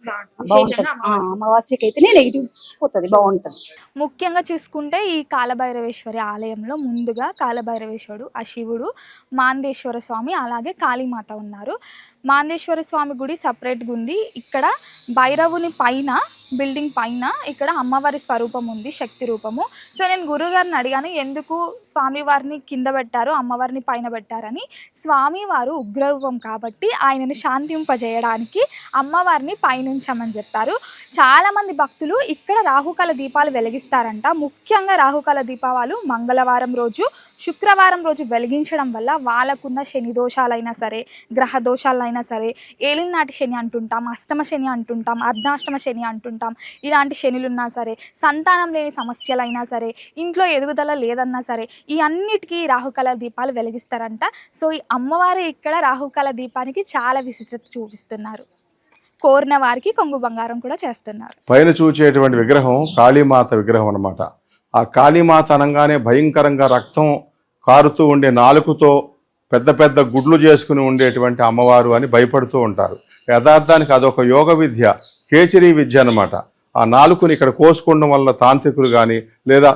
అమావాస్యకి అయితేనే నెగిటివ్ పోతుంది, బాగుంటది. ముఖ్యంగా చూసుకుంటే ఈ కాలభైరవేశ్వరి ఆలయంలో ముందుగా కాలభైరవేశ్వరుడు, ఆ శివుడు, మాందేశ్వర స్వామి, అలాగే కాళీమాత ఉన్నారు. మాందేశ్వర స్వామి గుడి సపరేట్గా ఉంది. ఇక్కడ భైరవుని పైన, బిల్డింగ్ పైన ఇక్కడ అమ్మవారి స్వరూపం ఉంది, శక్తి రూపము. సో నేను గురుగారిని అడిగాను, ఎందుకు స్వామివారిని కింద పెట్టారు, అమ్మవారిని పైన పెట్టారని. స్వామివారు ఉగ్రరూపం కాబట్టి ఆయనను శాంతింపజేయడానికి అమ్మవారిని పైనుంచమని చెప్పారు. చాలామంది భక్తులు ఇక్కడ రాహుకాల దీపాలు వెలిగిస్తారంట. ముఖ్యంగా రాహుకాల దీపాలు మంగళవారం రోజు, శుక్రవారం రోజు వెలిగించడం వల్ల వాళ్ళకున్న శని దోషాలైనా సరే, గ్రహ దోషాలైనా సరే, ఏలినాటి శని అంటుంటాం, అష్టమ శని అంటుంటాం, అర్ధాష్టమ శని అంటుంటాం, ఇలాంటి శనులున్నా సరే, సంతానం లేని సమస్యలైనా సరే, ఇంట్లో ఎదుగుదల లేదన్నా సరే, ఈ అన్నిటికీ రాహుకాల దీపాలు వెలిగిస్తారంట. సో ఈ అమ్మవారు ఇక్కడ రాహుకాల దీపానికి చాలా విశిష్టత చూపిస్తున్నారు. కోరిన వారికి కొంగు బంగారం కూడా చేస్తున్నారు. పైన చూచేటువంటి విగ్రహం కాళీమాత విగ్రహం అన్నమాట. ఆ కాళీమాత అనగానే భయంకరంగా రక్తం కారుతూ ఉండే నాలుకతో పెద్ద పెద్ద గుడ్లు చేసుకుని ఉండేటువంటి అమ్మవారు అని భయపడుతూ ఉంటారు. యథార్థానికి అదొక యోగ విద్య, కేచరీ విద్య అన్నమాట. ఆ నాలుకని ఇక్కడ కోసుకోవడం వల్ల తాంత్రికులు కానీ లేదా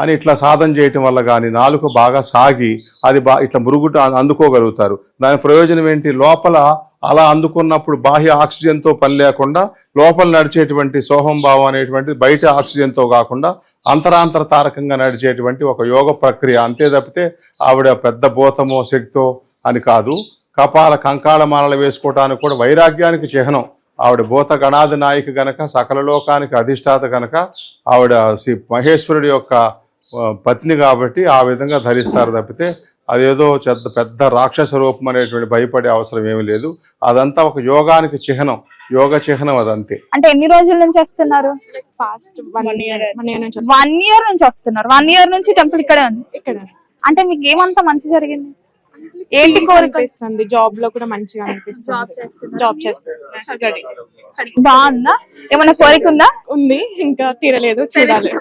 అని ఇట్లా సాధన చేయటం వల్ల కానీ నాలుక బాగా సాగి అది ఇట్లా మురుగుట అందుకోగలుగుతారు. దాని ప్రయోజనం ఏంటి? లోపల అలా అందుకున్నప్పుడు బాహ్య ఆక్సిజన్తో పని లేకుండా లోపల నడిచేటువంటి సోహం భావం అనేటువంటి బయట ఆక్సిజన్తో కాకుండా అంతరాంతర తారకంగా నడిచేటువంటి ఒక యోగ ప్రక్రియ. అంతే తప్పితే ఆవిడ పెద్ద భూతమో శక్తో అని కాదు. కపాల కంకాళ మాలలు వేసుకోవటానికి కూడా వైరాగ్యానికి చిహ్నం. ఆవిడ భూత గణాది నాయకి గనక, సకల లోకానికి అధిష్టాత గనక, ఆవిడ శ్రీ మహేశ్వరుడి యొక్క పత్ని కాబట్టి ఆ విధంగా ధరిస్తారు తప్పితే అదేదో పెద్ద రాక్షస రూపం అనేటువంటి భయపడే అవసరం ఏమీ లేదు. అదంతా ఒక యోగానికి చిహ్నం, యోగ చిహ్నం అదంతే. అంటే ఎన్ని రోజుల నుంచి వస్తున్నారు? ఫాస్ట్ 1 year నుంచి 1 year నుంచి వస్తున్నారు. 1 year నుంచి టెంపుల్ ఇక్కడే ఉంది. ఇక్కడ అంటే మీకు ఏమంతా మంచి జరిగింది? ఏంటి కోరిక? జాబ్ లో కూడా మంచిగా అనిపిస్తుంది. జాబ్ చేస్తుంది. బాగుందా? ఏమైనా కోరిక ఉందా? ఉంది, ఇంకా తీరలేదు, చూడాలి.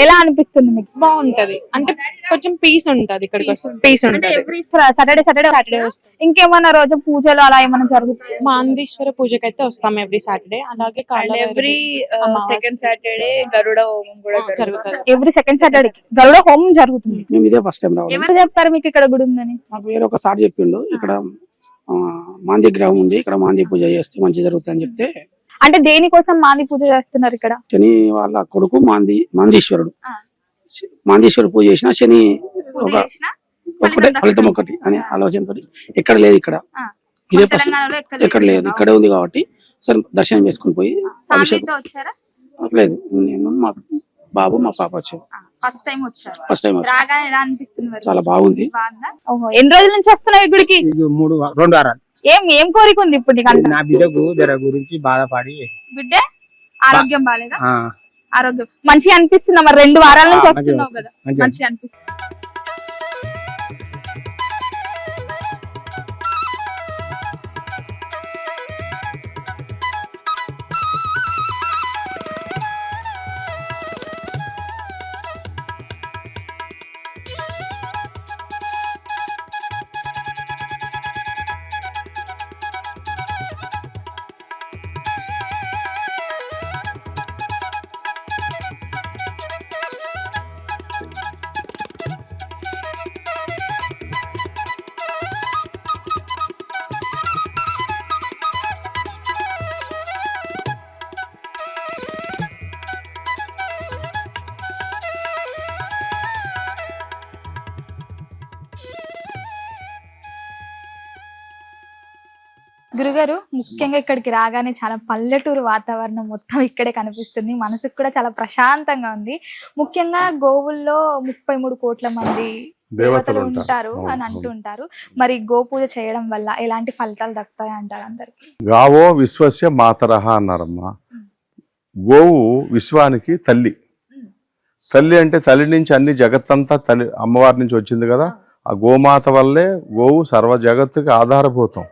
ఎలా అనిపిస్తుంది మీకు? బాగుంటది, అంటే కొంచెం పీస్ ఉంటది. ఇక్కడికి వస్తే పీస్ ఉంటది. సాటర్డే వస్తాం. ఇంకేమైనా రోజు పూజలు అలా ఏమైనా జరుగుతుంది? మాందీశ్వర పూజకి అయితే వస్తాం ఎవ్రీ సాటర్డే. అలాగే ఎవ్రీ సెకండ్ సాటర్డే గరుడ హోమం కూడా జరుగుతుంది. ఎవ్రీ సెకండ్ సాటర్డే గరుడ హోమం జరుగుతుంది. మేము ఇదే ఫస్ట్ టైం రావడం. ఎవరు చెప్తారు మీకు ఇక్కడ గుడి ఉందని? నాకు వేరే ఒక సార్ చెప్పిండు, ఇక్కడ మాంది గ్రహం ఉంది, ఇక్కడ మాంది పూజ చేస్తే మంచి జరుగుతుంది అని చెప్తే. అంటే దేనికోసం మాంది పూజ చేస్తున్నారు ఇక్కడ? శని వాళ్ళ కొడుకు మాందీశ్వరుడు. మాందీశ్వరుడు పూజ చేసిన శని ఒకటే ఫలితం ఒకటి అనే ఆలోచనతో ఎక్కడ లేదు. ఇక్కడ ఇదే ఫస్ట్, ఎక్కడ లేదు, ఇక్కడే ఉంది కాబట్టి సరే దర్శనం చేసుకుని పోయి అభిషేకం. లేదు, నేను మా బాబు మా పాప వచ్చారు. ఫస్ట్ టైం వచ్చారు. ఫస్ట్ టైం రాగానే ఎలా అనిపిస్తుంది? చాలా బాగుంది. ఎన్ని రోజుల నుంచి వస్తున్నావు ఈ గుడికి? 2 వారాలు. ఏం కోరిక ఉంది ఇప్పుడు నీకు? నా బిడ్డకు జర గురించి బాధపడి. బిడ్డ ఆరోగ్యం బాలేదా? ఆరోగ్యం మంచిగా అనిపిస్తుందా? మరి 2 వారాల నుంచి వస్తున్నావు కదా, మంచిగా అనిపిస్తుంది. గురుగారు, ముఖ్యంగా ఇక్కడికి రాగానే చాలా పల్లెటూరు వాతావరణం మొత్తం ఇక్కడే కనిపిస్తుంది. మనసుకు కూడా చాలా ప్రశాంతంగా ఉంది. ముఖ్యంగా గోవుల్లో 33 కోట్ల మంది దేవతలు ఉంటారు అని అంటుంటారు. మరి గోపూజ చేయడం వల్ల ఎలాంటి ఫలితాలు దక్కుతాయి అంటారు అందరికి? గావో విశ్వస్య మాతరహ అన్నారమ్మా. గోవు విశ్వానికి తల్లి. తల్లి అంటే తల్లి నుంచి అన్ని జగత్తంతా తల్లి అమ్మవారి నుంచి వచ్చింది కదా. ఆ గోమాత వల్లే గోవు సర్వ జగత్తుకి ఆధారభూతం.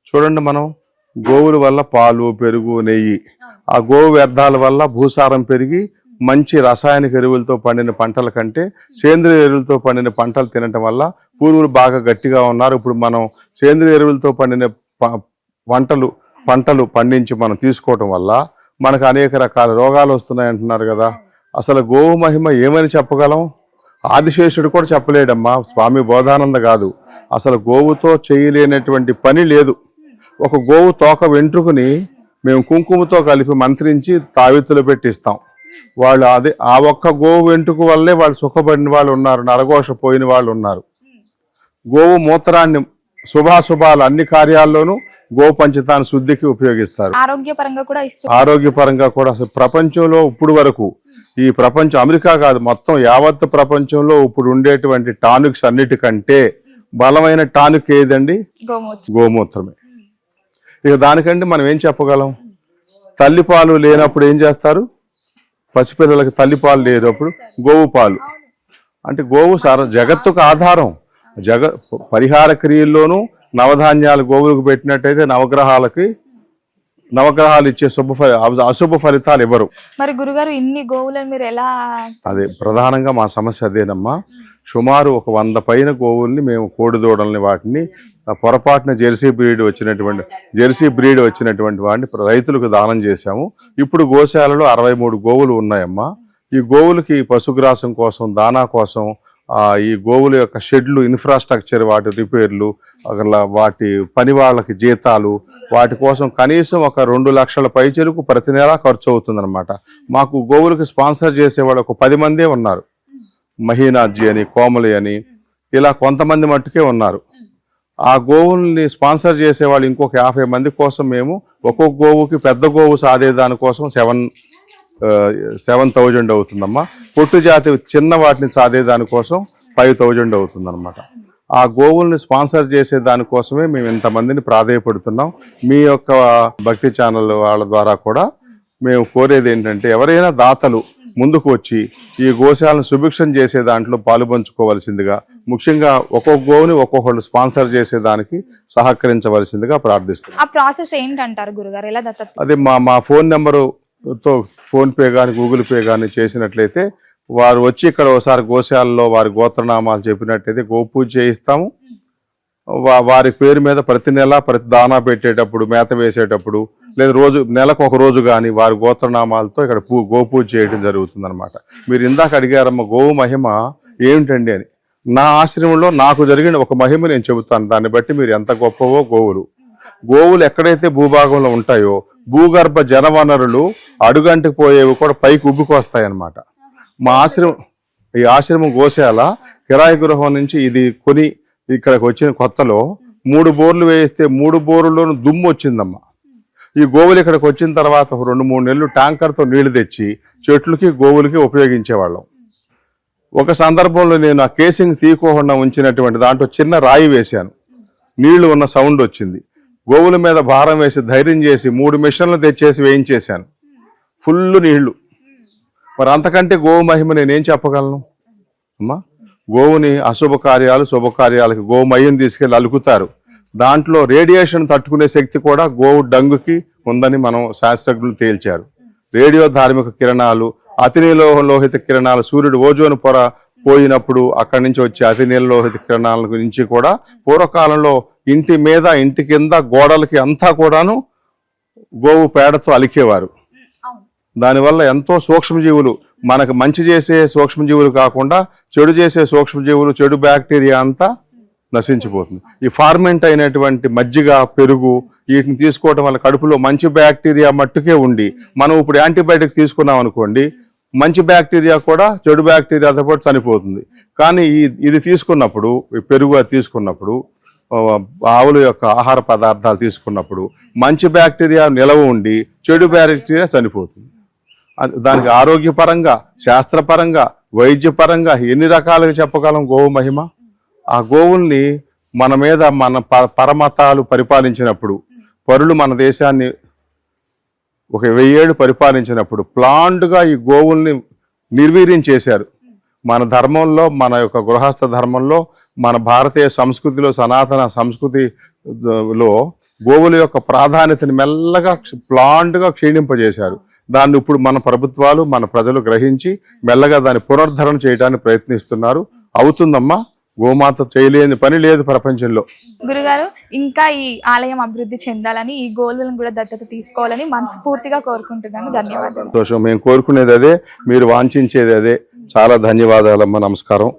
చూడండి, మనం గోవుల వల్ల పాలు, పెరుగు, నెయ్యి, ఆ గోవు వ్యర్థాల వల్ల భూసారం పెరిగి మంచి రసాయనిక ఎరువులతో పండిన పంటల కంటే సేంద్రియ ఎరువులతో పండిన పంటలు తినటం వల్ల పూర్వులు బాగా గట్టిగా ఉన్నారు. ఇప్పుడు మనం సేంద్రియ ఎరువులతో పండిన పంటలు పండించి మనం తీసుకోవటం వల్ల మనకు అనేక రకాల రోగాలు వస్తున్నాయి అంటున్నారు కదా. అసలు గోవు మహిమ ఏమని చెప్పగలం? ఆదిశేషుడు కూడా చెప్పలేడమ్మా, స్వామి బోధానంద కాదు. అసలు గోవుతో చేయలేనటువంటి పని లేదు. ఒక గోవు తోక వెంట్రుకుని మేము కుంకుమతో కలిపి మంత్రించి తావిత్తులు పెట్టిస్తాం. వాళ్ళు ఆ ఒక్క గోవు వెంట్రుకు వల్లే వాళ్ళు సుఖపడిన వాళ్ళు ఉన్నారు, నరఘోష పోయిన వాళ్ళు ఉన్నారు. గోవు మూత్రాన్ని శుభాశుభాలు అన్ని కార్యాల్లోనూ గో పంచతాన్ని శుద్ధికి ఉపయోగిస్తారు. ఆరోగ్యపరంగా కూడా ఆరోగ్యపరంగా కూడా అసలు ప్రపంచంలో ఇప్పుడు వరకు ఈ ప్రపంచం, అమెరికా కాదు మొత్తం యావత్ ప్రపంచంలో ఇప్పుడు ఉండేటువంటి టానిక్స్ అన్నిటికంటే బలమైన టానిక్ ఏదండి? గోమూత్రమే. ఇక దానికంటే మనం ఏం చెప్పగలం? తల్లిపాలు లేనప్పుడు ఏం చేస్తారు? పసిపిల్లలకి తల్లిపాలు లేనప్పుడు గోవు పాలు. అంటే గోవు జగత్తుకు ఆధారం. పరిహార క్రియల్లోనూ నవధాన్యాలు గోవులకు పెట్టినట్టయితే నవగ్రహాలు ఇచ్చే అశుభ ఫలితాలు ఇవ్వరు. మరి గురుగారు ఇన్ని గోవులను మీరు ఎలా? అదే ప్రధానంగా మా సమస్య అదేనమ్మా. సుమారు ఒక 100 పైన గోవుల్ని మేము కోడిదూడల్ని వాటిని పొరపాటున జెర్సీ బ్రీడ్ వచ్చినటువంటి వాటిని రైతులకు దానం చేశాము. ఇప్పుడు గోశాలలో 63 గోవులు ఉన్నాయమ్మా. ఈ గోవులకి పశుగ్రాసం కోసం, దానా కోసం, ఈ గోవుల యొక్క షెడ్లు, ఇన్ఫ్రాస్ట్రక్చర్, వాటి రిపేర్లు, వాటి పని వాళ్ళకి జీతాలు, వాటి కోసం కనీసం ఒక 2 లక్షల పైచలకు ప్రతి నెల ఖర్చు అవుతుందన్నమాట. మాకు గోవులకి స్పాన్సర్ చేసేవాళ్ళు ఒక 10 మందే ఉన్నారు. మహీనాథ్జీ అని, కోమలి అని, ఇలా కొంతమంది మట్టుకే ఉన్నారు. ఆ గోవుల్ని స్పాన్సర్ చేసేవాళ్ళు ఇంకొక 50 మంది కోసం మేము ఒక్కొక్క గోవుకి పెద్ద గోవు సాదే దానికోసం 7,000 అవుతుందమ్మా. పొట్టు జాతి చిన్న వాటిని సాదే దానికోసం 5,000 అవుతుందన్నమాట. ఆ గోవుల్ని స్పాన్సర్ చేసే దానికోసమే మేము ఇంతమందిని ప్రాధేయపడుతున్నాం. మీ యొక్క భక్తి ఛానల్ వాళ్ళ ద్వారా కూడా మేము కోరేది ఏంటంటే, ఎవరైనా దాతలు ముందుకు వచ్చి ఈ గోశాలను సుభిక్షం చేసే దాంట్లో పాలుపంచుకోవలసిందిగా, ముఖ్యంగా ఒక్కొక్క గోవుని ఒక్కొక్కళ్ళు స్పాన్సర్ చేసేదానికి సహకరించవలసిందిగా ప్రార్థిస్తున్నాం. ఆ ప్రాసెస్ ఏంటంటారు గురుగారు? ఎలా దత్తత? అదే మా ఫోన్ నెంబరుతో ఫోన్పే కానీ గూగుల్ పే కానీ చేసినట్లయితే వారు వచ్చి ఇక్కడ ఒకసారి గోశాలలో వారి గోత్రనామాలు చెప్పినట్టయితే గోపూజ చేయిస్తాము. వారి పేరు మీద ప్రతి నెల ప్రతి దానా పెట్టేటప్పుడు, మేత వేసేటప్పుడు, లేదా నెలకు ఒక రోజు కానీ వారి గోత్రనామాలతో ఇక్కడ గోపూజ చేయడం జరుగుతుందన్నమాట. మీరు ఇందాక అడిగారమ్మ గోవు మహిమ ఏమిటండి అని. నా ఆశ్రమంలో నాకు జరిగిన ఒక మహిమ నేను చెబుతాను. దాన్ని బట్టి మీరు ఎంత గొప్పవో. గోవులు ఎక్కడైతే భూభాగంలో ఉంటాయో భూగర్భ జనవనరులు అడుగంటికి పోయేవి కూడా పైకి ఉబ్బుకొస్తాయన్నమాట. ఈ ఆశ్రమం గోశాల కిరాయి గృహం నుంచి ఇది కొని ఇక్కడికి వచ్చిన కొత్తలో 3 బోర్లు వేయిస్తే 3 బోర్లలోనూ దుమ్ము వచ్చిందమ్మా. ఈ గోవులు ఇక్కడికి వచ్చిన తర్వాత 2-3 నెలలు ట్యాంకర్తో నీళ్లు తెచ్చి చెట్లకి గోవులకి ఉపయోగించేవాళ్ళం. ఒక సందర్భంలో నేను ఆ కేసింగ్ తీయకోకుండా ఉంచినటువంటి దాంట్లో చిన్న రాయి వేశాను. నీళ్లు ఉన్న సౌండ్ వచ్చింది. గోవుల మీద భారం వేసి ధైర్యం చేసి 3 మిషన్లు తెచ్చేసి వేయించేశాను. ఫుల్ నీళ్లు. మరి అంతకంటే గోవు మహిమ నేనేం చెప్పగలను అమ్మా? గోవుని అశుభకార్యాలు శుభకార్యాలకి గోమయ్యని తీసుకెళ్ళి అలుకుతారు. దాంట్లో రేడియేషన్ తట్టుకునే శక్తి కూడా గోవు డంగుకి ఉందని మనం శాస్త్రజ్ఞులు తేల్చారు. రేడియో ధార్మిక కిరణాలు, అతినీలోహిత కిరణాలు, సూర్యుడు ఓజోన్ పొర పోయినప్పుడు అక్కడి నుంచి వచ్చే అతినీలోహిత కిరణాల గురించి కూడా పూర్వకాలంలో ఇంటి మీద, ఇంటి కింద, గోడలకి అంతా కూడాను గోవు పేడతో అలికేవారు. దానివల్ల ఎంతో సూక్ష్మజీవులు, మనకు మంచి చేసే సూక్ష్మజీవులు కాకుండా చెడు చేసే సూక్ష్మజీవులు, చెడు బ్యాక్టీరియా అంతా నశించిపోతుంది. ఈ ఫార్మెంట్ అయినటువంటి మజ్జిగ, పెరుగు వీటిని తీసుకోవడం వల్ల కడుపులో మంచి బ్యాక్టీరియా మట్టుకే ఉండి, మనం ఇప్పుడు యాంటీబయాటిక్స్ తీసుకున్నాం అనుకోండి, మంచి బ్యాక్టీరియా కూడా చెడు బ్యాక్టీరియాతో పాటు చనిపోతుంది. కానీ ఇది తీసుకున్నప్పుడు, పెరుగు అది తీసుకున్నప్పుడు, ఆవుల యొక్క ఆహార పదార్థాలు తీసుకున్నప్పుడు మంచి బ్యాక్టీరియా నిలవ ఉండి చెడు బ్యాక్టీరియా చనిపోతుంది. దానికి ఆరోగ్యపరంగా, శాస్త్రపరంగా, వైద్యపరంగా ఎన్ని రకాలుగా చెప్పగలం గోవు మహిమ. ఆ గోవుల్ని మన మీద మన పరమతాలు పరిపాలించినప్పుడు, పరులు మన దేశాన్ని ఒక 1000 ఏళ్ళు పరిపాలించినప్పుడు ప్లాండ్గా ఈ గోవుల్ని నిర్వీర్యం చేశారు. మన ధర్మంలో, మన యొక్క గృహస్థ ధర్మంలో, మన భారతీయ సంస్కృతిలో, సనాతన సంస్కృతిలో గోవుల యొక్క ప్రాధాన్యతని మెల్లగా ప్లాండ్గా క్షీణింపజేశారు. దాన్ని ఇప్పుడు మన ప్రభుత్వాలు, మన ప్రజలు గ్రహించి మెల్లగా దాన్ని పునరుద్ధరణ చేయడానికి ప్రయత్నిస్తున్నారు. అవుతుందమ్మా. గోమాత చేయలేని పని లేదు ప్రపంచంలో. గురుగారు, ఇంకా ఈ ఆలయం అభివృద్ధి చెందాలని, ఈ గోవులను కూడా దత్తత తీసుకోవాలని మనస్ఫూర్తిగా కోరుకుంటున్నాను. ధన్యవాదాలు. సంతోషం. మేము కోరుకునేది అదే, మీరు వాంఛించేది అదే. చాలా ధన్యవాదాలమ్మా. నమస్కారం.